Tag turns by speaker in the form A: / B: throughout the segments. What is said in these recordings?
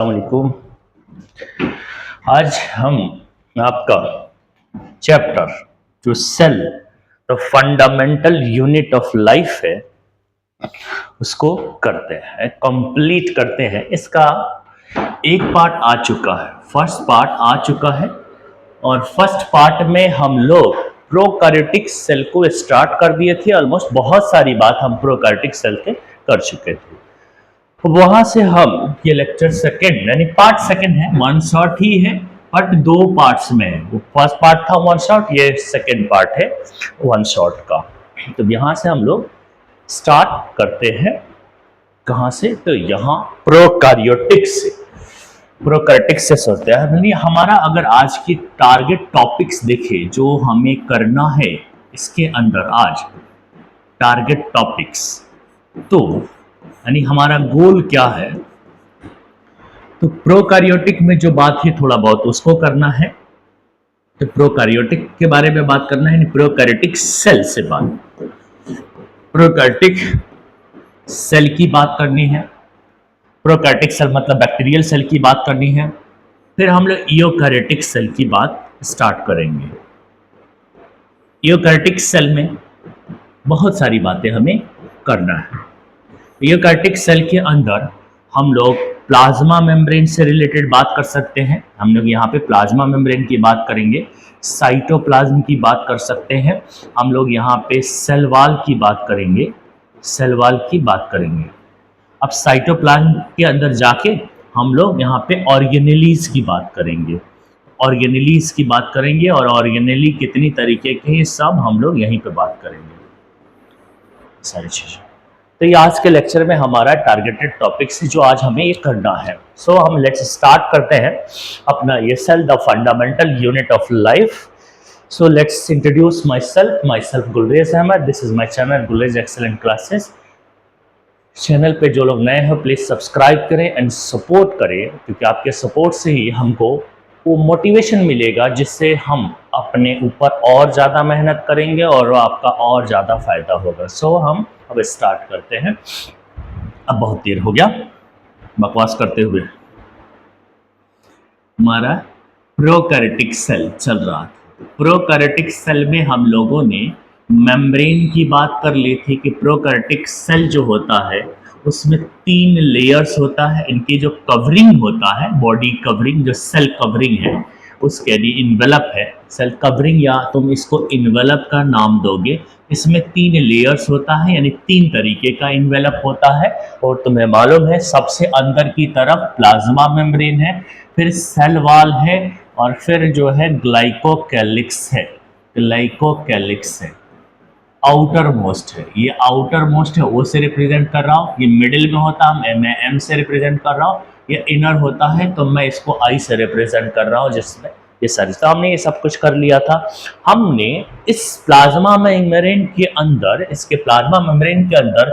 A: वालेकुम। आज हम आपका चैप्टर जो cell the fundamental unit of life है उसको करते हैं, कंप्लीट करते हैं। इसका एक पार्ट आ चुका है, फर्स्ट पार्ट आ चुका है। और फर्स्ट पार्ट में हम लोग प्रोकैरियोटिक सेल को स्टार्ट कर दिए थे। ऑलमोस्ट बहुत सारी बात हम प्रोकैरियोटिक सेल के कर चुके थे। वहां से हम ये लेक्चर सेकेंड यानी पार्ट सेकेंड है, वन शॉट ही है बट दो पार्ट्स में है। वो फर्स्ट पार्ट था वन शॉट, ये सेकेंड पार्ट है वन शॉट का। तो यहां से हम लोग स्टार्ट करते हैं। कहां से? तो यहाँ प्रोकैरियोटिक से। प्रोकैरियोटिक से सोचते हैं यानी हमारा अगर आज की टारगेट टॉपिक्स देखे जो हमें करना है इसके अंदर आज टारगेट टॉपिक्स, तो यानी हमारा गोल क्या है। तो प्रोकैरियोटिक में जो बात है थोड़ा बहुत उसको करना है। तो प्रोकैरियोटिक के बारे में बात करना है, प्रोकैरियोटिक सेल से बात, प्रोकैरियोटिक सेल की बात करनी है। प्रोकैरियोटिक सेल मतलब बैक्टीरियल सेल की बात करनी है। फिर हम लोग यूकैरियोटिक सेल की बात स्टार्ट करेंगे। यूकैरियोटिक सेल में बहुत सारी बातें हमें करना है। यूकैरियोटिक सेल के अंदर हम लोग प्लाज्मा मेम्ब्रेन से रिलेटेड बात कर सकते हैं। हम लोग यहाँ पे प्लाज्मा मेम्ब्रेन की बात करेंगे, साइटोप्लाज्म की बात कर सकते हैं, हम लोग यहाँ पे सेल वॉल की बात करेंगे, सेल वॉल की बात करेंगे। अब साइटोप्लाज्म के अंदर जाके हम लोग यहाँ पे ऑर्गेनेलीज की बात करेंगे, ऑर्गेनेलीज की बात करेंगे और ऑर्गेनेली कितनी तरीके के हैं सब हम लोग यहीं पे बात करेंगे सारी चीज़ें। तो ये आज के लेक्चर में हमारा टारगेटेड टॉपिक से जो आज हमें ये करना है। सो हम लेट्स स्टार्ट करते हैं अपना ये cell the fundamental unit of life. So let's introduce myself Gulrez Ahmad. This is my channel Gulrez excellent classes. Channel पे जो लोग नए हैं प्लीज सब्सक्राइब करें एंड सपोर्ट करें, क्योंकि आपके सपोर्ट से ही हमको वो मोटिवेशन मिलेगा जिससे हम अपने ऊपर और ज़्यादा मेहनत करेंगे और आपका और ज़्यादा फायदा होगा। सो हम अब स्टार्ट करते हैं। अब बहुत देर हो गया बकवास करते हुए। हमारा प्रोकैरियोटिक सेल चल रहा था। प्रोकैरियोटिक सेल में हम लोगों ने मेम्ब्रेन की बात कर ली थी कि प्रोकैरियोटिक सेल जो होता है उसमें तीन लेयर्स होता है। इनकी जो कवरिंग होता है, बॉडी कवरिंग जो सेल कवरिंग है उसके लिए इन्वेलप है, सेल कवरिंग या तुम इसको इन्वेलप का नाम दोगे। इसमें तीन लेयर्स होता है यानी तीन तरीके का इन्वेलप होता है। और तुम्हें मालूम है सबसे अंदर की तरफ प्लाज्मा मेम्ब्रेन है, फिर सेल वॉल है और फिर जो है ग्लाइकोकैलिक्स है, ग्लाइकोकैलिक्स है, आउटर मोस्ट है। ये आउटर मोस्ट है वो से रिप्रेजेंट कर रहा हूँ, ये मिडिल में होता है मैं एम से रिप्रेजेंट कर रहा हूँ, ये इनर होता है तो मैं इसको आई से रिप्रेजेंट कर रहा हूँ, जिसमें ये सारी। तो हमने ये सब कुछ कर लिया था। हमने इस प्लाज्मा मेम्ब्रेन के अंदर, इसके प्लाज्मा मेम्ब्रेन के अंदर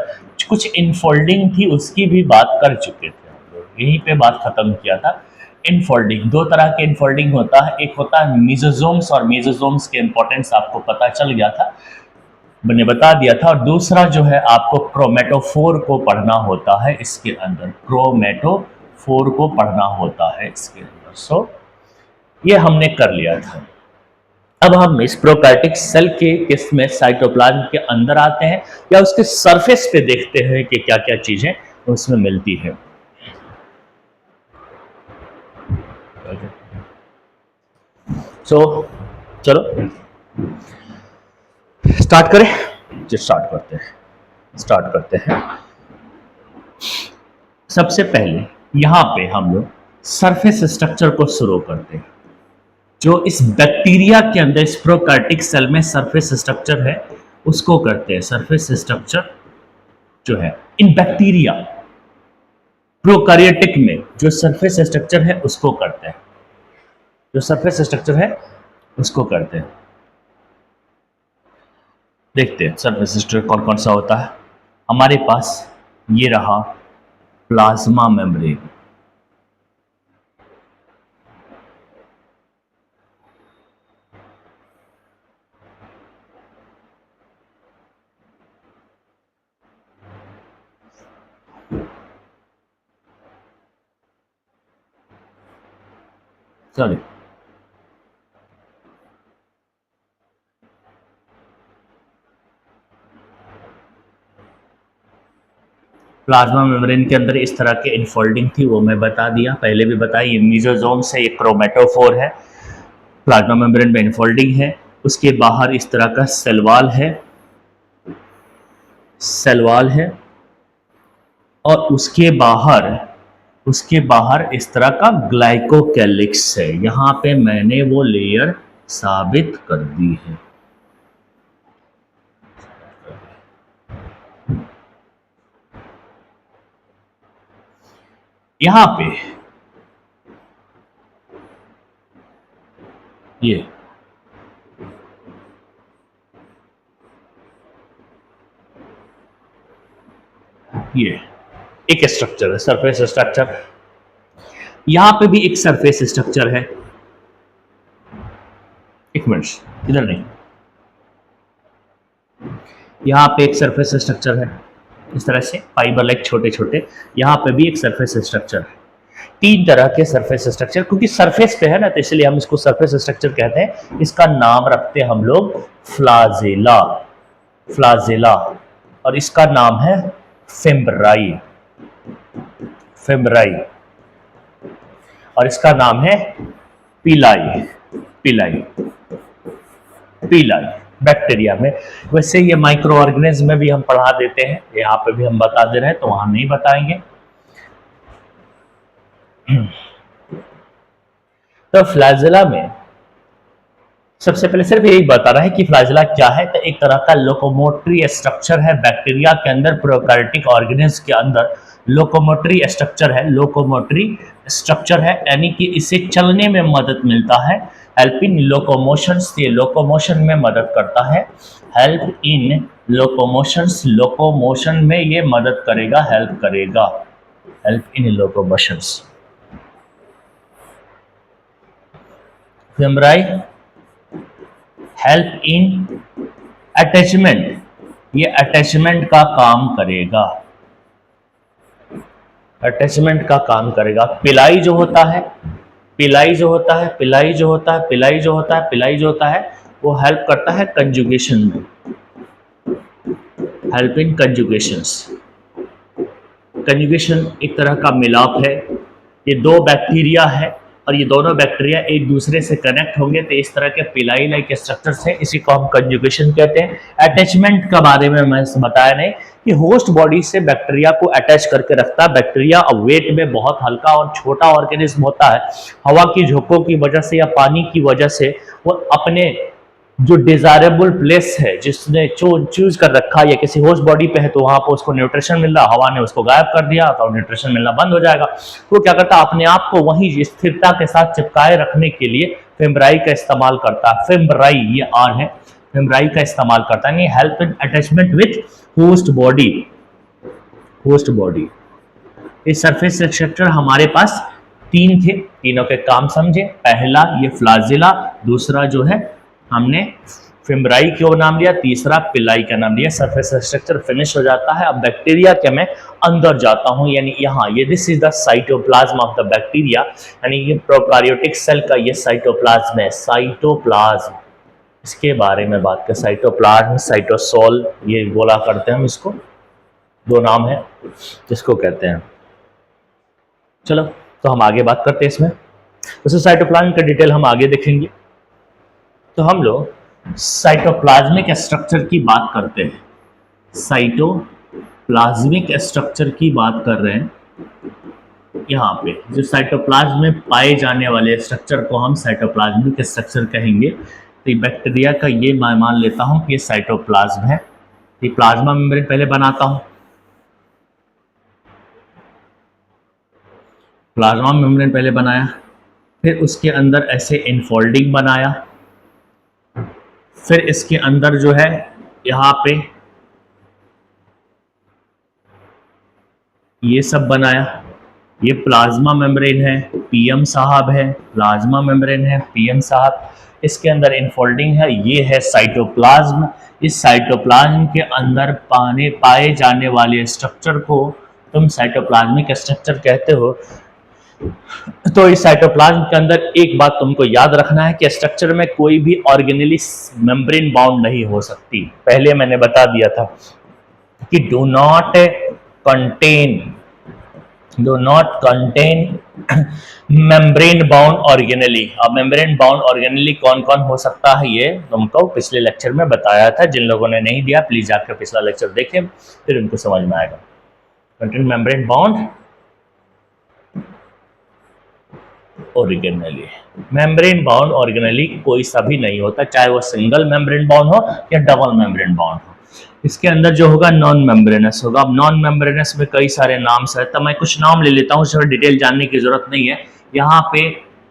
A: कुछ इनफोल्डिंग थी उसकी भी बात कर चुके थे हम लोग, यहीं पे बात खत्म किया था। इनफोल्डिंग, दो तरह के इनफोल्डिंग होता है, एक होता है मेसोसोम्स, और मेसोसोम्स के इंपॉर्टेंस आपको पता चल गया था, मैंने बता दिया था। और दूसरा जो है आपको क्रोमेटोफोर को पढ़ना होता है इसके अंदर, क्रोमेटोफोर को पढ़ना होता है इसके अंदर। सो ये हमने कर लिया था। अब हम इस प्रोकैरियोटिक सेल के किसमें साइटोप्लाज्म के अंदर आते हैं या उसके सरफेस पे देखते हैं कि क्या क्या चीजें उसमें मिलती है। सो चलो स्टार्ट करें। जो स्टार्ट करते हैं। सबसे पहले यहां पे हम लोग सरफेस स्ट्रक्चर को शुरू करते हैं। जो इस बैक्टीरिया के अंदर इस प्रोकैरियोटिक सेल में सरफेस स्ट्रक्चर है उसको करते हैं। सरफेस स्ट्रक्चर जो है इन बैक्टीरिया प्रोकैरियोटिक में जो सरफेस स्ट्रक्चर है उसको करते हैं, जो सरफेस स्ट्रक्चर है उसको करते हैं। देखते हैं सरफेस स्ट्रक्चर कौन कौन सा होता है। हमारे पास ये रहा plasma membrane, sorry, plasma membrane के अंदर इस तरह के इनफोल्डिंग थी, वो मैं बता दिया, पहले भी बताई। ये मीजोजोम से, ये क्रोमेटोफोर है, प्लाज्मा मेम्ब्रेन में इनफोल्डिंग है। उसके बाहर इस तरह का सेलवाल है, सेलवाल है, और उसके बाहर इस तरह का ग्लाइकोकैलिक्स है। यहां पे मैंने वो लेयर साबित कर दी है। यहां पे ये एक स्ट्रक्चर है, सरफेस स्ट्रक्चर। यहां पे भी एक सरफेस स्ट्रक्चर है। एक मिनट, इधर नहीं, यहां पे एक सरफेस स्ट्रक्चर है, इस तरह से फाइबर लाइक छोटे छोटे। यहां पे भी एक सरफेस स्ट्रक्चर है। तीन तरह के सरफेस स्ट्रक्चर, क्योंकि सरफेस पे है ना, तो इसलिए हम इसको सरफेस स्ट्रक्चर कहते हैं। इसका नाम रखते हैं हम लोग फ्लाजेला, फ्लाजेला, और इसका नाम है फिम्ब्राई, फिम्ब्राई, और इसका नाम है पिलाई, पिलाई, पिलाई। बैक्टीरिया में वैसे ये माइक्रो ऑर्गेनिज्म में भी हम पढ़ा देते हैं, यहाँ पे भी हम बता दे रहे हैं, तो वहां नहीं बताएंगे। तो फ्लैजेला में सबसे पहले सिर्फ यही बता रहा है कि फ्लैजेला क्या है। तो एक तरह का लोकोमोटरी स्ट्रक्चर है बैक्टीरिया के अंदर, प्रोकैरियोटिक ऑर्गेनिज्म के अंदर लोकोमोटरी स्ट्रक्चर है, लोकोमोटरी स्ट्रक्चर है, यानी कि इसे चलने में मदद मिलता है। हेल्प इन लोकोमोशंस, ये लोकोमोशन में मदद करता है। हेल्प इन लोकोमोशंस, लोकोमोशन में ये मदद करेगा, हेल्प करेगा, help in locomotions. Fimbriae help in attachment, ये अटैचमेंट का काम करेगा, अटैचमेंट का काम करेगा। पिलाई जो होता है, पिलाई जो होता है, पिलाई जो होता है, पिलाई जो होता है, पिलाई जो होता है, वो हेल्प करता है कंजुगेशन में, हेल्प इन कंजुगेशंस। कंजुगेशन एक तरह का मिलाप है। ये दो बैक्टीरिया है और ये दोनों बैक्टीरिया एक दूसरे से कनेक्ट होंगे तो इस तरह के पिलाई लाइक स्ट्रक्चर्स है, इसी को हम कंजुगेशन कहते हैं। अटैचमेंट के बारे में मैं बताया नहीं कि होस्ट बॉडी से बैक्टीरिया को अटैच करके रखता है। बैक्टीरिया वेट में बहुत हल्का और छोटा ऑर्गेनिज्म होता है। हवा की झोंकों की वजह से या पानी की वजह से वो अपने जो डिजायरेबल प्लेस है जिसने चूज कर रखा है या किसी होस्ट बॉडी पे है तो वहां पर उसको न्यूट्रिशन मिल रहा, हवा ने उसको गायब कर दिया तो न्यूट्रिशन मिलना बंद हो जाएगा। तो क्या करता है, अपने आप को वहीं स्थिरता के साथ चिपकाए रखने के लिए फिम्ब्राई का इस्तेमाल करता है। फिम्ब्राई, ये आर है, फिम्ब्राई का इस्तेमाल करता है। Help in attachment with host body, host body. इस सरफेस स्ट्रक्चर हमारे पास तीन थे, तीनों के काम समझे। पहला ये फ्लाजिला, दूसरा जो है हमने फिम्ब्राई क्यों नाम लिया, तीसरा पिलाई का नाम लिया। सरफेस स्ट्रक्चर फिनिश हो जाता है। अब बैक्टीरिया के मैं अंदर जाता हूं, यानी यहाँ ये this is the cytoplasm of the bacteria, यानी ये प्रोकैरियोटिक सेल का ये साइटोप्लाज्म है, साइटोप्लाज्म। इसके बारे में बात करें, साइटोप्लाज्म, साइटोसोल, ये बोला करते हैं हम इसको, दो नाम है जिसको कहते हैं। चलो तो हम आगे बात करते हैं इसमें। तो साइटोप्लाज्म का डिटेल हम आगे देखेंगे। तो हम लोग साइटोप्लाज्मिक स्ट्रक्चर की बात करते हैं, साइटोप्लाज्मिक स्ट्रक्चर की बात कर रहे हैं। यहाँ पे जो साइटोप्लाज्म में पाए जाने वाले स्ट्रक्चर को हम साइटोप्लाज्मिक स्ट्रक्चर कहेंगे। तो ये बैक्टीरिया का ये मैं मान लेता हूँ कि ये साइटोप्लाज्म है। ये प्लाज्मा मेम्ब्रेन पहले बनाता हूँ, प्लाज्मा मेम्ब्रेन पहले बनाया, फिर उसके अंदर ऐसे इनफोल्डिंग बनाया, फिर इसके अंदर जो है यहाँ पे ये सब बनाया। ये प्लाज्मा मेम्ब्रेन है, पीएम साहब है, प्लाज्मा मेम्ब्रेन है, पीएम साहब। इसके अंदर इनफोल्डिंग है, ये है साइटोप्लाज्म। इस साइटोप्लाज्म के अंदर पाए जाने वाले स्ट्रक्चर को तुम साइटोप्लाज्मिक स्ट्रक्चर कहते हो। तो इस साइटोप्लाज्म के अंदर एक बात तुमको याद रखना है कि स्ट्रक्चर में कोई भी ऑर्गेनेली मेम्ब्रेन बाउंड नहीं हो सकती। पहले मैंने बता दिया था कि do not contain membrane bound organelle. अब मेम्ब्रेन बाउंड ऑर्गेनेली कौन कौन हो सकता है ये तुमको पिछले लेक्चर में बताया था। जिन लोगों ने नहीं दिया प्लीज जाकर पिछला लेक्चर देखें, फिर उनको समझ में आएगा। Contain membrane bound organelle, membrane bound organelle कोई सा भी नहीं होता, चाहे वो सिंगल मेम्ब्रेन बाउंड हो या डबल मेम्ब्रेन बाउंड हो। इसके अंदर जो होगा नॉन मेम्ब्रेनस होगा। अब नॉन मेम्ब्रेनस में कई सारे नाम्स है, तो मैं कुछ नाम ले लेता हूँ, उसमें डिटेल जानने की जरूरत नहीं है। यहाँ पे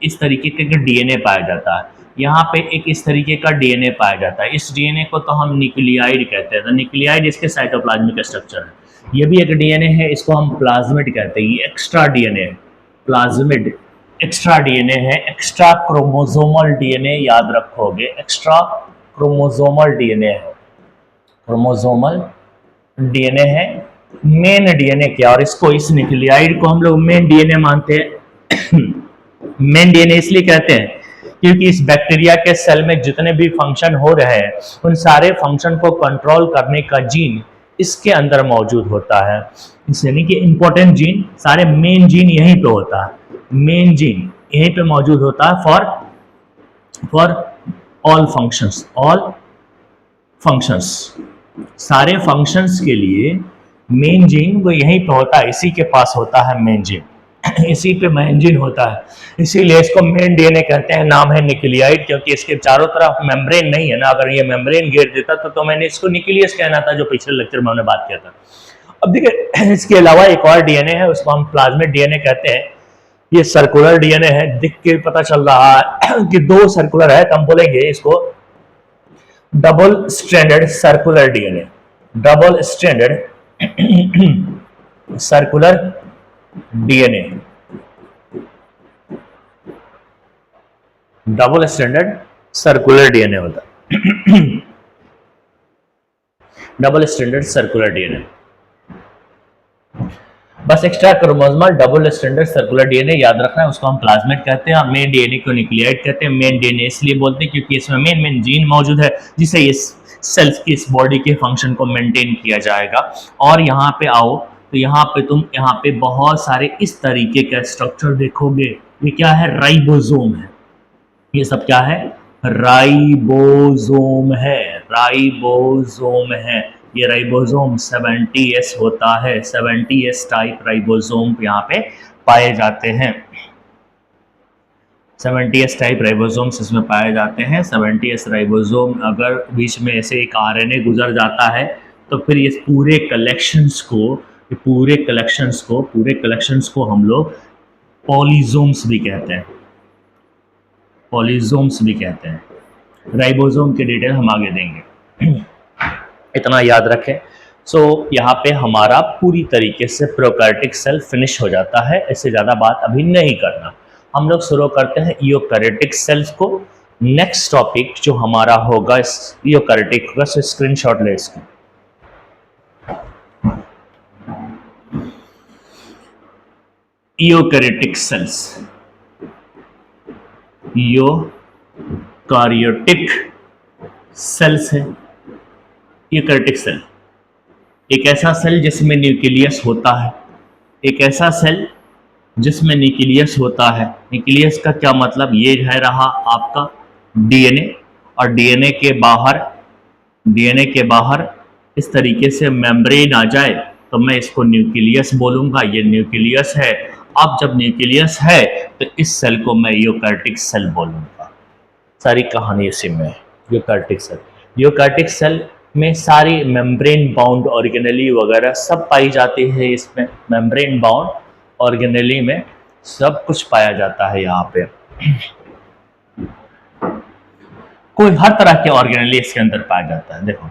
A: इस तरीके का डीएनए पाया जाता है, यहाँ पे एक इस तरीके का डीएनए पाया जाता है। इस डीएनए को तो हम न्यूक्लियाइड कहते हैं। तो न्यूक्लियाइड इसके साइटोप्लाज्मिक स्ट्रक्चर है। ये भी एक डीएनए है, इसको हम प्लाज्मिड कहते हैं। ये एक्स्ट्रा डीएनए है, प्लाज्मिड एक्स्ट्रा डीएनए है, एक्स्ट्रा क्रोमोसोमल डीएनए याद रखोगे, एक्स्ट्रा क्रोमोसोमल डीएनए है, क्रोमोसोमल डीएनए है। मेन डीएनए क्या, और इसको इस न्यूक्लियाइड को हम लोग मेन डीएनए मानते हैं। मेन डीएनए इसलिए कहते हैं क्योंकि इस बैक्टीरिया के सेल में जितने भी फंक्शन हो रहे हैं उन सारे फंक्शन को कंट्रोल करने का जीन इसके अंदर मौजूद होता है। यानी कि इंपॉर्टेंट जीन, सारे मेन जीन यहीं पे होता है, मेन जीन यहीं पे मौजूद होता है फॉर ऑल फंक्शंस, सारे फंक्शंस के लिए मेन जीन वो यहीं पे होता है, इसी के पास होता है मेन जीन, इसी पे मेन जीन होता है। इसीलिए इसको मेन डीएनए कहते हैं। नाम है न्यूक्लियाइड, क्योंकि इसके चारों तरफ मेम्ब्रेन नहीं है ना। अगर ये मेम्ब्रेन घेर देता तो मैंने इसको न्यूक्लियस कहना था, जो पिछले लेक्चर में हमने बात किया था। अब देखिए इसके अलावा एक और डीएनए है, उसको हम प्लाज्मिड डीएनए कहते हैं। ये सर्कुलर डीएनए है, दिख के पता चल रहा है कि दो सर्कुलर है, तो हम बोलेंगे इसको double stranded circular DNA, double stranded circular DNA, double stranded circular DNA होता है। डबल स्ट्रैंडेड सर्कुलर डीएनए, बस extra chromosomal double stranded circular DNA याद रखना है, उसको हम प्लाज्मिड कहते हैं। और मेन डीएनए को न्यूक्लियाइड कहते हैं। मेन डीएनए इसलिए बोलते हैं क्योंकि इसमें मेन जीन मौजूद है जिससे इस सेल्स की, इस बॉडी के फंक्शन को मेंटेन किया जाएगा। और यहाँ पे आओ तो यहाँ पे तुम यहाँ पे बहुत सारे इस तरीके का स्ट्रक्चर देखोगे। ये क्या है, राइबोसोम है। ये सब क्या है, राइबोसोम है, राइबोसोम है। ये राइबोसोम 70S होता है, 70S टाइप राइबोसोम यहाँ पे पाए जाते हैं। 70S टाइप राइबोसोम्स इसमें पाए जाते हैं। 70S राइबोसोम अगर बीच में ऐसे एक आरएनए गुजर जाता है तो फिर ये पूरे कलेक्शंस को हम लोग पॉलीसोम्स भी कहते हैं, पॉलीसोम्स भी कहते हैं। राइबोसोम की डिटेल हम आगे देंगे, इतना याद रखें। सो यहाँ पे हमारा पूरी तरीके से प्रोकैरियोटिक सेल फिनिश हो जाता है। इससे ज़्यादा बात अभी नहीं करना, हम लोग शुरू करते हैं यूकैरियोटिक सेल्स को। नेक्स्ट टॉपिक जो हमारा होगा यूकैरियोटिक होगा, सो स्क्रीनशॉट ले इसकी। यूकैरियोटिक सेल्स, यूकैरियोटिक सेल्स है। यूकैरियोटिक सेल एक ऐसा सेल जिसमें न्यूक्लियस होता है, एक ऐसा सेल जिसमें न्यूक्लियस होता है। न्यूक्लियस का क्या मतलब, ये है रहा आपका डीएनए, और डीएनए के बाहर इस तरीके से मेम्ब्रेन आ जाए तो मैं इसको न्यूक्लियस बोलूँगा, ये न्यूक्लियस है। अब जब न्यूक्लियस है तो इस सेल को मैं यूकैरियोटिक सेल बोलूँगा। सारी कहानी इसी में है। यूकैरियोटिक सेल में सारी मेम्ब्रेन बाउंड ऑर्गेनेली वगैरह सब पाई जाती है। इसमें मेम्ब्रेन बाउंड ऑर्गेनेली में सब कुछ पाया जाता है। यहाँ पे कोई हर तरह के ऑर्गेनेली इसके अंदर पाया जाता है। देखो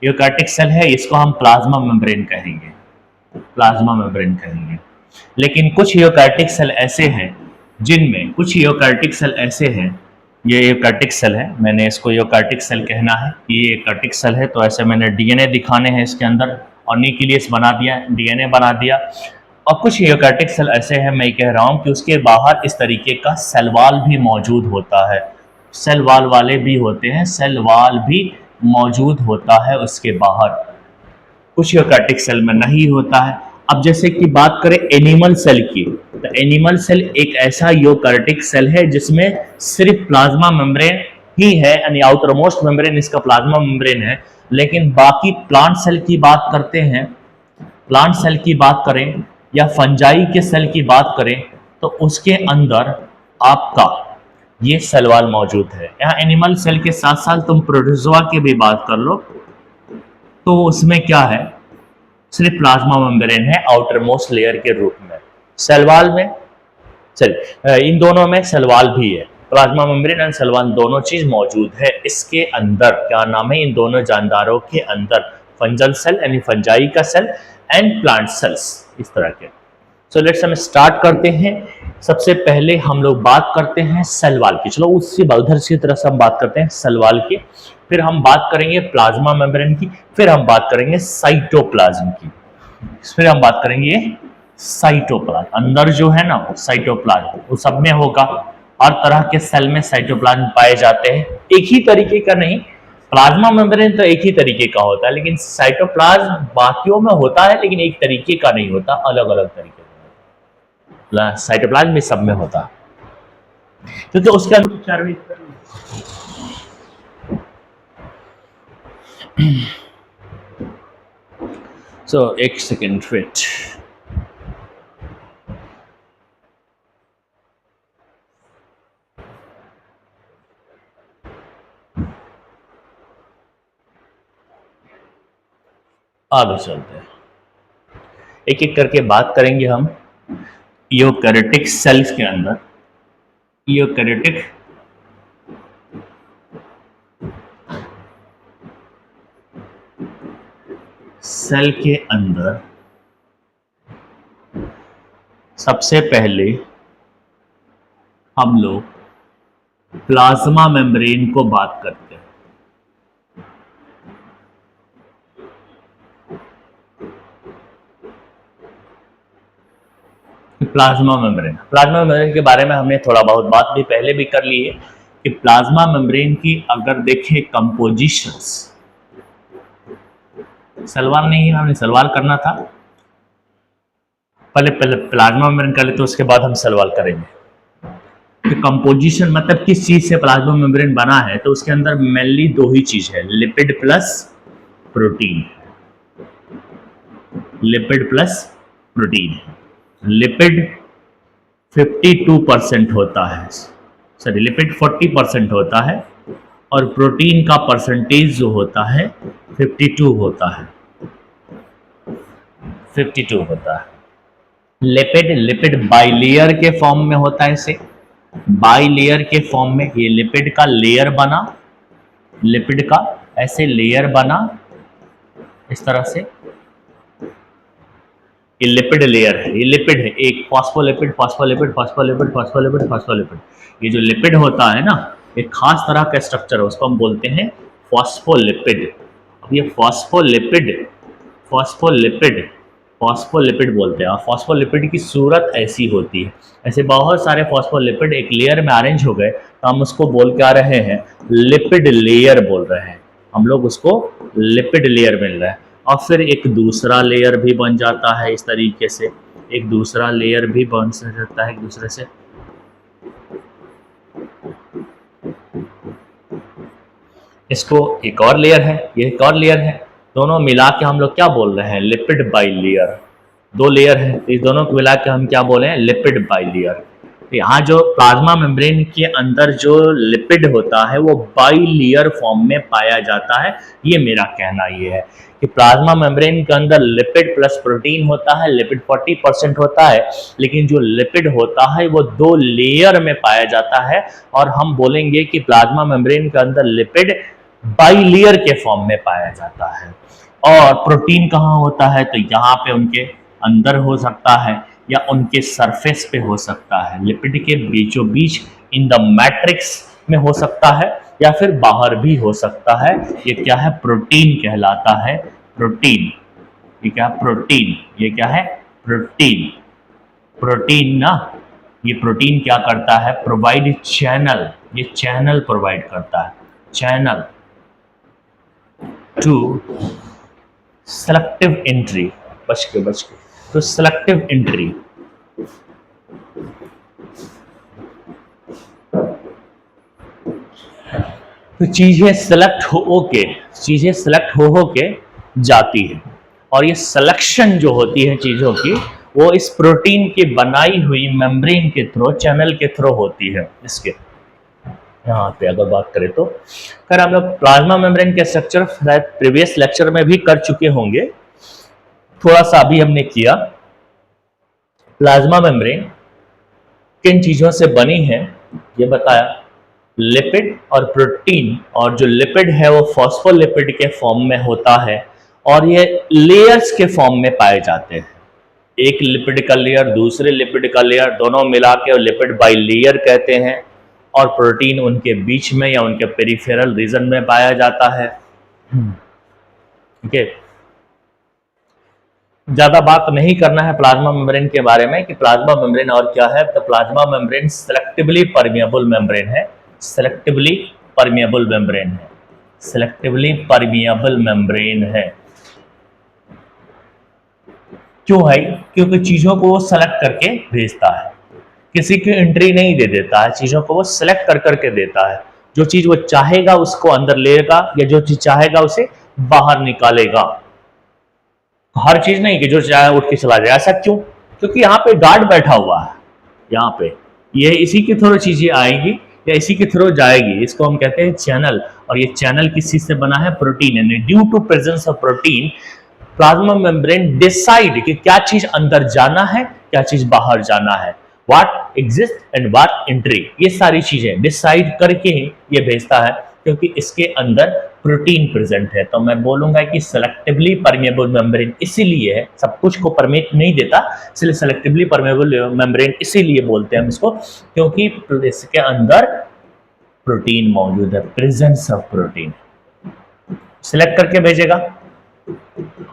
A: यूकैरियोटिक सेल है, इसको हम प्लाज्मा मेम्ब्रेन कहेंगे, प्लाज्मा मेम्ब्रेन कहेंगे। लेकिन कुछ यूकैरियोटिक सेल ऐसे हैं जिनमें, कुछ यूकैरियोटिक सेल ऐसे हैं, ये यूकैरियोटिक सेल है, मैंने इसको यूकैरियोटिक सेल कहना है, ये यूकैरियोटिक सेल है। तो ऐसे मैंने डीएनए दिखाने हैं इसके अंदर, और न्यूक्लियस बना दिया, डीएनए बना दिया। और कुछ यूकैरियोटिक सेल ऐसे हैं, मैं कह रहा हूँ कि उसके बाहर इस तरीके का सेल वॉल भी मौजूद होता है, सेल वॉल वाले भी होते हैं, सेल वॉल भी मौजूद होता है उसके बाहर, कुछ यूकैरियोटिक सेल में नहीं होता है। अब जैसे कि बात करें एनिमल सेल की, तो एनिमल सेल एक ऐसा यूकैरियोटिक सेल है जिसमें सिर्फ प्लाज्मा मेम्ब्रेन ही है, यानी आउटर मोस्ट मेम्ब्रेन इसका प्लाज्मा मेम्ब्रेन है। लेकिन बाकी प्लांट सेल की बात करते हैं, प्लांट सेल की बात करें या फंजाई के सेल की बात करें, तो उसके अंदर आपका ये सेल वॉल मौजूद है। यहाँ एनिमल सेल के साथ साथ तुम प्रोटोजोआ की भी बात कर लो, तो उसमें क्या है, सिर्फ प्लाज्मा मेम्ब्रेन है आउटर मोस्ट लेयर के रूप में। सेल वॉल में इन दोनों में सेल वॉल भी है, प्लाज्मा मेम्ब्रेन और सेल वॉल दोनों चीज मौजूद है इसके अंदर। क्या नाम है इन दोनों जानदारों के अंदर, फंजल सेल यानी फंजाई का सेल एंड प्लांट सेल्स, इस तरह के। सो लेट्स हम स्टार्ट करते हैं। सबसे पहले हम लोग बात करते हैं सेल वॉल की, चलो उससे उधर की तरह से हम बात करते हैं सेल वॉल की, फिर हम बात करेंगे प्लाज्मा मेम्ब्रेन की, फिर हम बात करेंगे साइटोप्लाज्म की, फिर हम बात करेंगे साइटोप्लाज्म। अंदर जो है ना वो साइटोप्लाज्म, वो सब में होगा, हर तरह के सेल में साइटोप्लाज्म पाए जाते हैं, एक ही तरीके का नहीं। प्लाज्मा मेम्ब्रेन तो एक ही तरीके का होता है, लेकिन साइटोप्लाज्म बाकियों में होता है लेकिन एक तरीके का नहीं होता, अलग अलग तरीके का। साइटोप्लाज्म भी सब में होता है, तो उसके अंदर एक सेकेंड वेट। आगे चलते हैं, एक एक करके बात करेंगे हम यूकैरियोटिक सेल्स के अंदर। यूकैरियोटिक सेल के अंदर सबसे पहले हम लोग प्लाज्मा मेम्ब्रेन को बात करते हैं। प्लाज्मा मेम्ब्रेन के बारे में हमने थोड़ा बहुत बात भी पहले भी कर ली है कि प्लाज्मा मेम्ब्रेन की अगर देखें कंपोजिशंस, सलवार नहीं है, हमने सलवार करना था, पहले प्लाज्मा मेम्ब्रेन कर ले तो उसके बाद हम सलवार करेंगे। तो कंपोजिशन मतलब किस चीज से प्लाज्मा मेम्ब्रेन बना है, तो उसके अंदर मेनली दो ही चीज है, lipid plus protein. Lipid plus protein. Lipid 52% होता है, सॉरी लिपिड 40% होता है, और प्रोटीन का परसेंटेज जो होता है 52 होता है, 52 होता है। लिपिड बाइलेयर के फॉर्म में होता है, इसे बाइलेयर के फॉर्म में, ये लिपिड का लेयर बना, लिपिड का ऐसे लेयर बना इस तरह से, ये लिपिड लेयर है, ये लिपिड है, एक phospholipid phospholipid phospholipid phospholipid phospholipid. ये जो लिपिड होता है ना, एक खास तरह का स्ट्रक्चर है, उसको हम बोलते हैं फॉस्फोलिपिड। अब ये फॉस्फोलिपिड फॉस्फोलिपिड फॉस्फोलिपिड बोलते हैं, और फॉस्फोलिपिड की सूरत ऐसी होती है, ऐसे बहुत सारे फॉस्फोलिपिड एक लेयर में अरेंज हो गए, तो हम उसको बोल के आ रहे हैं लिपिड लेयर बोल रहे हैं, हम लोग उसको लिपिड लेयर मिल रहा है। और फिर एक दूसरा लेयर भी बन जाता है इस तरीके से, एक दूसरा लेयर भी बन सकता है एक दूसरे से, इसको एक और लेयर है, ये एक और लेयर है, दोनों मिला के हम लोग क्या बोल रहे हैं, लिपिड बाइलेयर। दो लेयर है, तो इस दोनों को मिला के हम क्या बोले हैं, लिपिड बाइलेयर। यहाँ जो प्लाज्मा मेम्ब्रेन के अंदर जो लिपिड होता है वो बाइलेयर फॉर्म में पाया जाता है। ये मेरा कहना ये है कि प्लाज्मा मेम्ब्रेन के अंदर लिपिड प्लस प्रोटीन होता है, लिपिड 40% होता है, लेकिन जो लिपिड होता है वो दो लेयर में पाया जाता है, और हम बोलेंगे कि प्लाज्मा मेम्ब्रेन के अंदर लिपिड बाइलेयर के फॉर्म में पाया जाता है। और प्रोटीन कहाँ होता है, तो यहाँ पे उनके अंदर हो सकता है या उनके सरफेस पे हो सकता है, लिपिड के बीचों बीच इन द मैट्रिक्स में हो सकता है, या फिर बाहर भी हो सकता है। ये क्या है, प्रोटीन कहलाता है, प्रोटीन। ये क्या है, प्रोटीन, ये क्या है, प्रोटीन। प्रोटीन ना, ये प्रोटीन क्या करता है, प्रोवाइड चैनल, ये चैनल प्रोवाइड करता है, चैनल टू सेलेक्टिव एंट्री, बच के तो सेलेक्टिव एंट्री, तो चीजें सेलेक्ट हो के जाती है, और ये सिलेक्शन जो होती है चीजों की, वो इस प्रोटीन की बनाई हुई मेम्ब्रेन के थ्रू, चैनल के थ्रू होती है। इसके यहाँ पे अगर बात करें तो खैर हम लोग प्लाज्मा मेम्ब्रेन के स्ट्रक्चर शायद प्रीवियस लेक्चर में भी कर चुके होंगे, थोड़ा सा अभी हमने किया। प्लाज्मा मेम्ब्रेन किन चीजों से बनी है ये बताया, लिपिड और प्रोटीन, और जो लिपिड है वो फॉस्फोलिपिड के फॉर्म में होता है, और ये लेयर्स के फॉर्म में पाए जाते हैं, एक लिपिड का लेयर दूसरे लिपिड का लेयर, दोनों मिला के लिपिड बाई लेयर कहते हैं, और प्रोटीन उनके बीच में या उनके पेरिफेरल रीजन में पाया जाता है। ठीक है, ज्यादा बात नहीं करना है प्लाज्मा मेम्ब्रेन के बारे में कि प्लाज्मा मेम्ब्रेन और क्या है। तो plasma membrane selectively permeable membrane है, सेलेक्टिवली परमिएबल मेम्ब्रेन है, सेलेक्टिवली परमिएबल मेम्ब्रेन है। क्यों है? क्योंकि चीजों को वो सेलेक्ट करके भेजता है, किसी की एंट्री नहीं दे देता है, चीजों को वो सेलेक्ट कर करके देता है। जो चीज वो चाहेगा उसको अंदर लेगा, या जो चीज चाहेगा उसे बाहर निकालेगा। हर चीज नहीं कि जो चाहे उठ के चला जाए, ऐसा क्यों? क्योंकि यहाँ पे गार्ड बैठा हुआ है, यहाँ पे ये इसी के थ्रू चीजें आएगी या इसी के थ्रू जाएगी, इसको हम कहते हैं चैनल। और ये चैनल किस चीज से बना है? प्रोटीन। यानी due to presence of protein plasma membrane decide कि क्या चीज अंदर जाना है, क्या चीज बाहर जाना है, what exist and what entry, ये सारी चीजें डिसाइड करके ही ये भेजता है, क्योंकि इसके अंदर प्रोटीन प्रेजेंट है। तो मैं बोलूंगा कि सेलेक्टिवली परमिएबल मेम्ब्रेन इसीलिए है, सब कुछ को परमिट नहीं देता, इसलिए सेलेक्टिवली परमिएबल मेम्ब्रेन इसीलिए बोलते हैं हम इसको, क्योंकि इसके अंदर प्रोटीन मौजूद है, प्रेजेंस ऑफ प्रोटीन सिलेक्ट करके भेजेगा।